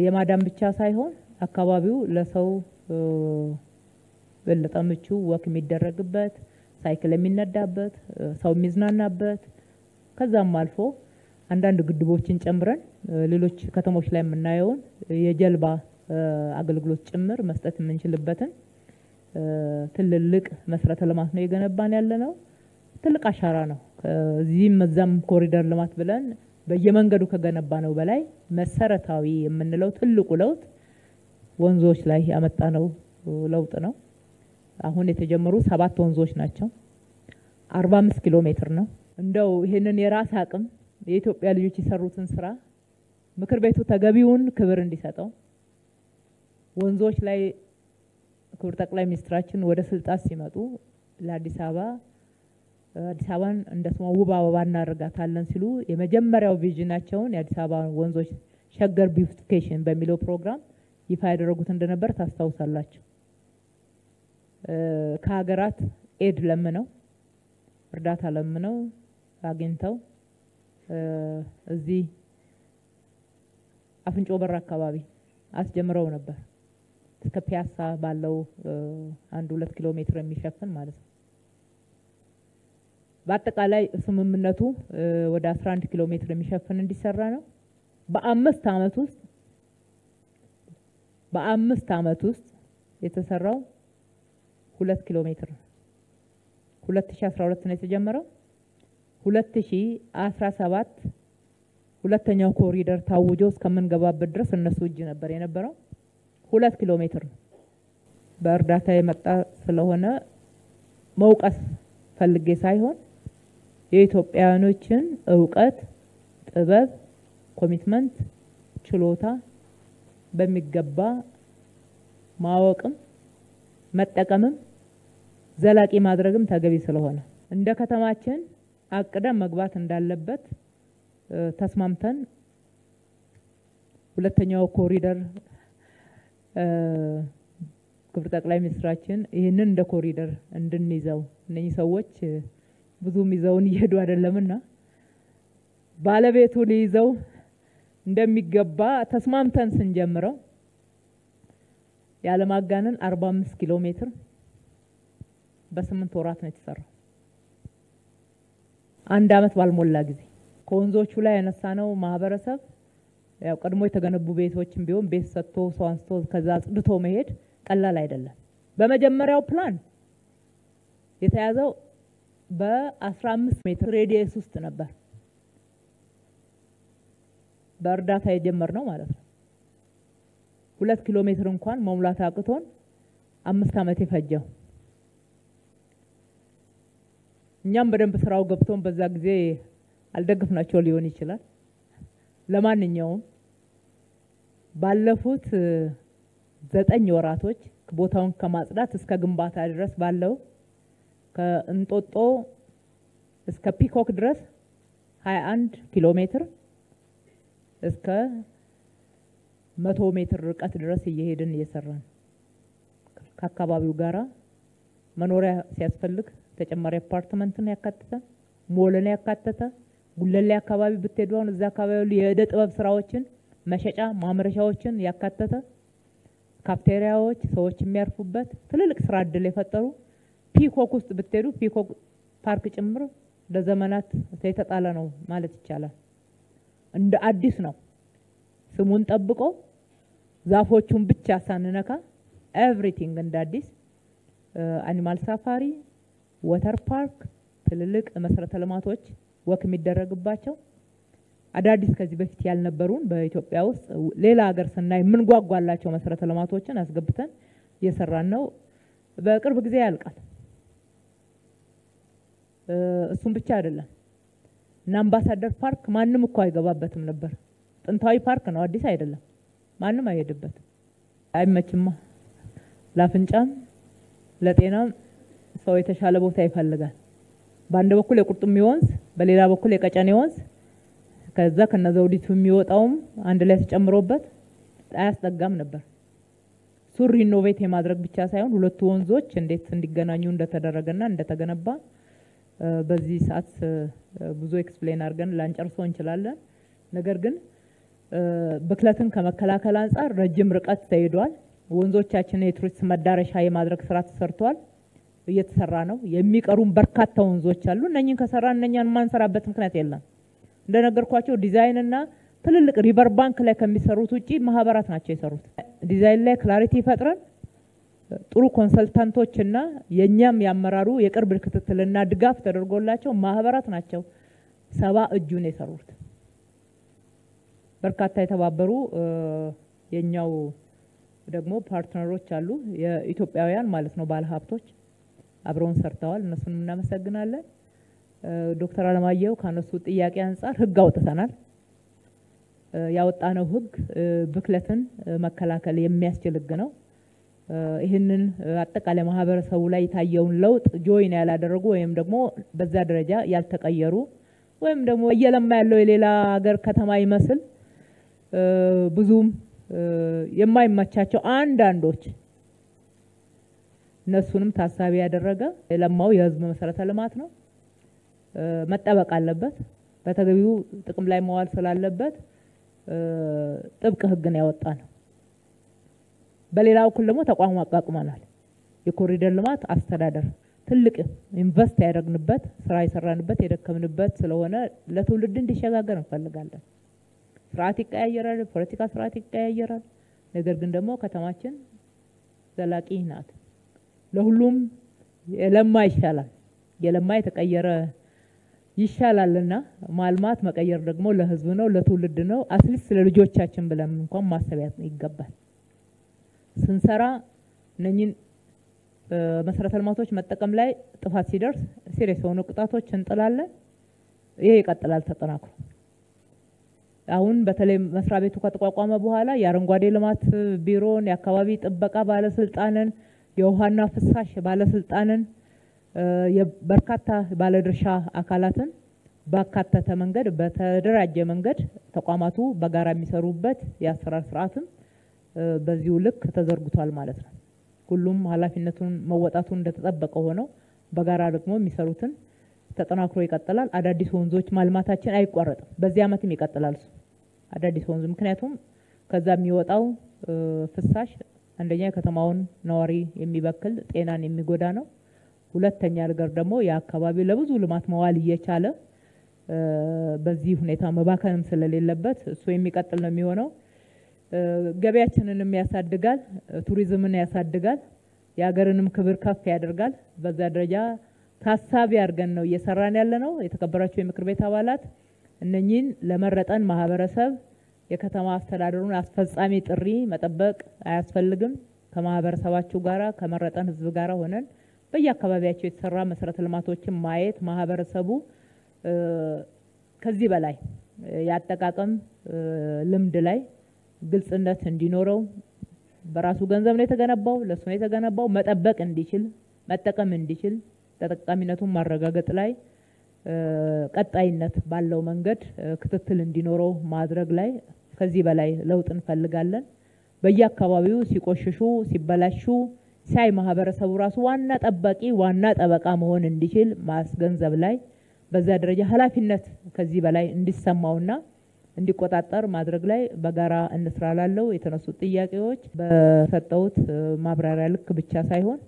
የማዳን ብቻ ሳይሆን አካባቢው ለሰው በለጠ ምቹ ወክ የሚደረግበት፣ ሳይክል የሚነዳበት፣ ሰው የሚዝናናበት፣ ከዛም አልፎ አንዳንድ ግድቦችን ጨምረን ሌሎች ከተሞች ላይ የምናየውን የጀልባ አገልግሎት ጭምር መስጠት የምንችልበትን ትልልቅ መሰረተ ልማት ነው የገነባን ያለ ነው። ትልቅ አሻራ ነው። እዚህም መዛም ኮሪደር ልማት ብለን በየመንገዱ ከገነባ ነው በላይ መሰረታዊ የምንለው ትልቁ ለውጥ ወንዞች ላይ ያመጣነው ለውጥ ነው። አሁን የተጀመሩ 7 ወንዞች ናቸው። 45 ኪሎ ሜትር ነው። እንደው ይሄንን የራስ አቅም የኢትዮጵያ ልጆች የሰሩትን ስራ ምክር ቤቱ ተገቢውን ክብር እንዲሰጠው ወንዞች ላይ ክቡር ጠቅላይ ሚኒስትራችን ወደ ስልጣን ሲመጡ ለአዲስ አበባን እንደ ስሟ ውብ አበባ እናደርጋታለን ሲሉ የመጀመሪያው ቪዥናቸውን የአዲስ አበባ ወንዞች ሸገር ቢዩቲፊኬሽን በሚለው ፕሮግራም ይፋ ያደረጉት እንደነበር ታስታውሳላችሁ። ከሀገራት ኤድ ለምነው እርዳታ ለምነው አግኝተው እዚህ አፍንጮ በር አካባቢ አስጀምረው ነበር። እስከ ፒያሳ ባለው 1-2 ኪሎ ሜትር የሚሸፍን ማለት ነው። በአጠቃላይ ስምምነቱ ወደ 11 ኪሎ ሜትር የሚሸፍን እንዲሰራ ነው። በአምስት ዓመት ውስጥ የተሰራው 2 ኪሎ ሜትር ነው። 2012 ነው የተጀመረው። 2017 ሁለተኛው ኮሪደር ታውጆ እስከምንገባበት ድረስ እነሱ እጅ ነበር የነበረው። 2 ኪሎ ሜትር ነው። በእርዳታ የመጣ ስለሆነ መውቀስ ፈልጌ ሳይሆን የኢትዮጵያውያኖችን እውቀት፣ ጥበብ፣ ኮሚትመንት፣ ችሎታ በሚገባ ማወቅም መጠቀምም ዘላቂ ማድረግም ተገቢ ስለሆነ እንደ ከተማችን አቅደም መግባት እንዳለበት ተስማምተን ሁለተኛው ኮሪደር ክቡር ጠቅላይ ሚኒስትራችን ይህንን እንደ ኮሪደር እንድንይዘው እነኚህ ሰዎች ብዙም ይዘውን እየሄዱ አይደለምና ባለቤቱ ሊይዘው እንደሚገባ ተስማምተን ስንጀምረው ያለማጋነን 45 ኪሎ ሜትር በ8 ወራት ነው የተሰራው። አንድ አመት ባልሞላ ጊዜ ከወንዞቹ ላይ ያነሳነው ማህበረሰብ ያው ቀድሞ የተገነቡ ቤቶችን ቢሆን ቤት ሰጥቶ ሰው አንስቶ ከዛ አጽድቶ መሄድ ቀላል አይደለም። በመጀመሪያው ፕላን የተያዘው በ15 ሜትር ሬዲየስ ውስጥ ነበር በእርዳታ የጀመርነው ማለት ነው። 2 ኪሎ ሜትር እንኳን መሙላት አቅቶን 5 አመት የፈጀው። እኛም በደንብ ስራው ገብቶን በዛ ጊዜ አልደግፍናቸው ሊሆን ይችላል። ለማንኛውም ባለፉት 9 ወራቶች ቦታውን ከማጽዳት እስከ ግንባታ ድረስ ባለው ከእንጦጦ እስከ ፒኮክ ድረስ 21 ኪሎ ሜትር እስከ 100 ሜትር ርቀት ድረስ እየሄድን እየሰራን ከአካባቢው ጋራ መኖሪያ ሲያስፈልግ ተጨማሪ አፓርትመንትን ያካተተ ሞልን ያካተተ ጉለሌ አካባቢ ብትሄዱ አሁን እዛ አካባቢ የእደ ጥበብ ስራዎችን መሸጫ ማምረሻዎችን ያካተተ ካፍቴሪያዎች ሰዎች የሚያርፉበት ትልልቅ ስራ እድል የፈጠሩ ፒኮክ ውስጥ ብትሄዱ ፒኮክ ፓርክ ጭምር ለዘመናት የተጣለ ነው ማለት ይቻላል። እንደ አዲስ ነው ስሙን ጠብቆ ዛፎቹን ብቻ ሳንነካ ኤቭሪቲንግ እንደ አዲስ አኒማል ሳፋሪ ወተር ፓርክ ትልልቅ መሰረተ ልማቶች ወክ የሚደረግባቸው አዳዲስ ከዚህ በፊት ያልነበሩን በኢትዮጵያ ውስጥ ሌላ ሀገር ስናይ ምን ጓጓላቸው መሰረተ ልማቶችን አስገብተን እየሰራን ነው። በቅርብ ጊዜ ያልቃል። እሱም ብቻ አይደለም እና አምባሳደር ፓርክ ማንም እኮ አይገባበትም ነበር። ጥንታዊ ፓርክ ነው፣ አዲስ አይደለም። ማንም አይሄድበትም። አይመችማ። ለአፍንጫም ለጤናም ሰው የተሻለ ቦታ ይፈልጋል። በአንድ በኩል የቁርጡሚ ወንዝ፣ በሌላ በኩል የቀጨኔ ወንዝ ከዛ ከነዘውዲቱ የሚወጣውም አንድ ላይ ተጨምሮበት አያስጠጋም ነበር። ሱሪ ኢኖቬት የማድረግ ብቻ ሳይሆን ሁለቱ ወንዞች እንዴት እንዲገናኙ እንደተደረገና እንደተገነባ በዚህ ሰዓት ብዙ ኤክስፕሌን አድርገን ላንጨርሰው እንችላለን። ነገር ግን ብክለትን ከመከላከል አንጻር ረጅም ርቀት ተሄዷል። ወንዞቻችን የቱሪስት መዳረሻ የማድረግ ስራ ተሰርቷል፣ እየተሰራ ነው። የሚቀሩን በርካታ ወንዞች አሉ። እነኚህን ከሰራን እነኛን ማንሰራበት ምክንያት የለም። እንደነገርኳቸው ዲዛይን እና ትልልቅ ሪቨር ባንክ ላይ ከሚሰሩት ውጪ ማህበራት ናቸው የሰሩት። ዲዛይን ላይ ክላሪቲ ፈጥረን ጥሩ ኮንሰልታንቶችና የኛም ያመራሩ የቅርብ ክትትልና ድጋፍ ተደርጎላቸው ማህበራት ናቸው 70 እጁን የሰሩት። በርካታ የተባበሩ የኛው ደግሞ ፓርትነሮች አሉ፣ የኢትዮጵያውያን ማለት ነው ባለሀብቶች አብረውን ሰርተዋል። እነሱንም እናመሰግናለን። ዶክተር አለማየሁ ካነሱ ጥያቄ አንጻር ህግ አውጥተናል። ያወጣነው ህግ ብክለትን መከላከል የሚያስችል ህግ ነው። ይህንን አጠቃላይ ማህበረሰቡ ላይ የታየውን ለውጥ ጆይን ያላደረጉ ወይም ደግሞ በዛ ደረጃ ያልተቀየሩ ወይም ደግሞ እየለማ ያለው የሌላ ሀገር ከተማ ይመስል ብዙም የማይመቻቸው አንዳንዶች እነሱንም ታሳቢ ያደረገ የለማው የህዝብ መሰረተ ልማት ነው፣ መጠበቅ አለበት። በተገቢው ጥቅም ላይ መዋል ስላለበት ጥብቅ ህግን ያወጣ ነው። በሌላው በኩል ደግሞ ተቋም አቋቁመናል። የኮሪደር ልማት አስተዳደር ትልቅ ኢንቨስት ያደረግንበት ስራ የሰራንበት የደከምንበት ስለሆነ ለትውልድ እንዲሸጋገር እንፈልጋለን። ስርዓት ይቀያየራል፣ ፖለቲካ ስርዓት ይቀያየራል። ነገር ግን ደግሞ ከተማችን ዘላቂ ናት። ለሁሉም የለማ ይሻላል፣ የለማ የተቀየረ ይሻላልና ማልማት መቀየር ደግሞ ለህዝብ ነው፣ ለትውልድ ነው። አትሊስት ለልጆቻችን ብለን እንኳን ማሰብ ይገባል። ስንሰራ እነኚህን መሰረተ ልማቶች መጠቀም ላይ ጥፋት ሲደርስ ሲሪየስ የሆኑ ቅጣቶች እንጥላለን። ይሄ ይቀጥላል ተጠናክሮ። አሁን በተለይ መስሪያ ቤቱ ከተቋቋመ በኋላ የአረንጓዴ ልማት ቢሮን፣ የአካባቢ ጥበቃ ባለስልጣንን፣ የውሃና ፍሳሽ ባለስልጣንን የበርካታ ባለድርሻ አካላትን ባካተተ መንገድ በተደራጀ መንገድ ተቋማቱ በጋራ የሚሰሩበት የአሰራር ስርዓትም በዚሁ ልክ ተዘርግቷል ማለት ነው። ሁሉም ኃላፊነቱን መወጣቱን እንደተጠበቀ ሆነው በጋራ ደግሞ የሚሰሩትን ተጠናክሮ ይቀጥላል። አዳዲስ ወንዞች ማልማታችን አይቋረጥም። በዚህ አመትም ይቀጥላል እሱ አዳዲስ ወንዝ። ምክንያቱም ከዛ የሚወጣው ፍሳሽ አንደኛ የከተማውን ነዋሪ የሚበክል ጤናን የሚጎዳ ነው። ሁለተኛ ነገር ደግሞ የአካባቢው ለብዙ ልማት መዋል እየቻለ በዚህ ሁኔታ መባከንም ስለሌለበት እሱ የሚቀጥል ነው የሚሆነው። ገበያችንንም ያሳድጋል፣ ቱሪዝምን ያሳድጋል፣ የሀገርንም ክብር ከፍ ያደርጋል። በዛ ደረጃ ታሳቢ አድርገን ነው እየሰራን ያለ ነው። የተከበራችሁ የምክር ቤት አባላት እነኚህን ለመረጠን ማህበረሰብ የከተማ አስተዳደሩን አስፈጻሚ ጥሪ መጠበቅ አያስፈልግም። ከማህበረሰባችሁ ጋራ ከመረጠን ህዝብ ጋራ ሆነን በየአካባቢያቸው የተሰራ መሰረተ ልማቶችን ማየት ማህበረሰቡ ከዚህ በላይ ያጠቃቀም ልምድ ላይ ግልጽነት እንዲኖረው በራሱ ገንዘብ ነው የተገነባው፣ ለሱ ነው የተገነባው፣ መጠበቅ እንዲችል መጠቀም እንዲችል ተጠቃሚነቱን ማረጋገጥ ላይ ቀጣይነት ባለው መንገድ ክትትል እንዲኖረው ማድረግ ላይ ከዚህ በላይ ለውጥ እንፈልጋለን። በየአካባቢው ሲቆሽሹ ሲበላሹ ሳይ ማህበረሰቡ ራሱ ዋና ጠባቂ ዋና ጠበቃ መሆን እንዲችል ማስገንዘብ ላይ በዛ ደረጃ ኃላፊነት ከዚህ በላይ እንዲሰማውና እንዲቆጣጠር ማድረግ ላይ በጋራ እንስራላለው። የተነሱት ጥያቄዎች በሰጠውት ማብራሪያ ልክ ብቻ ሳይሆን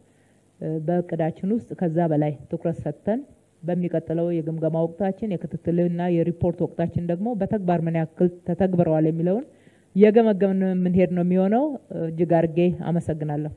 በእቅዳችን ውስጥ ከዛ በላይ ትኩረት ሰጥተን በሚቀጥለው የግምገማ ወቅታችን የክትትልና የሪፖርት ወቅታችን ደግሞ በተግባር ምን ያክል ተተግብረዋል የሚለውን የገመገምን ምን ሄድ ነው የሚሆነው። እጅግ አድርጌ አመሰግናለሁ።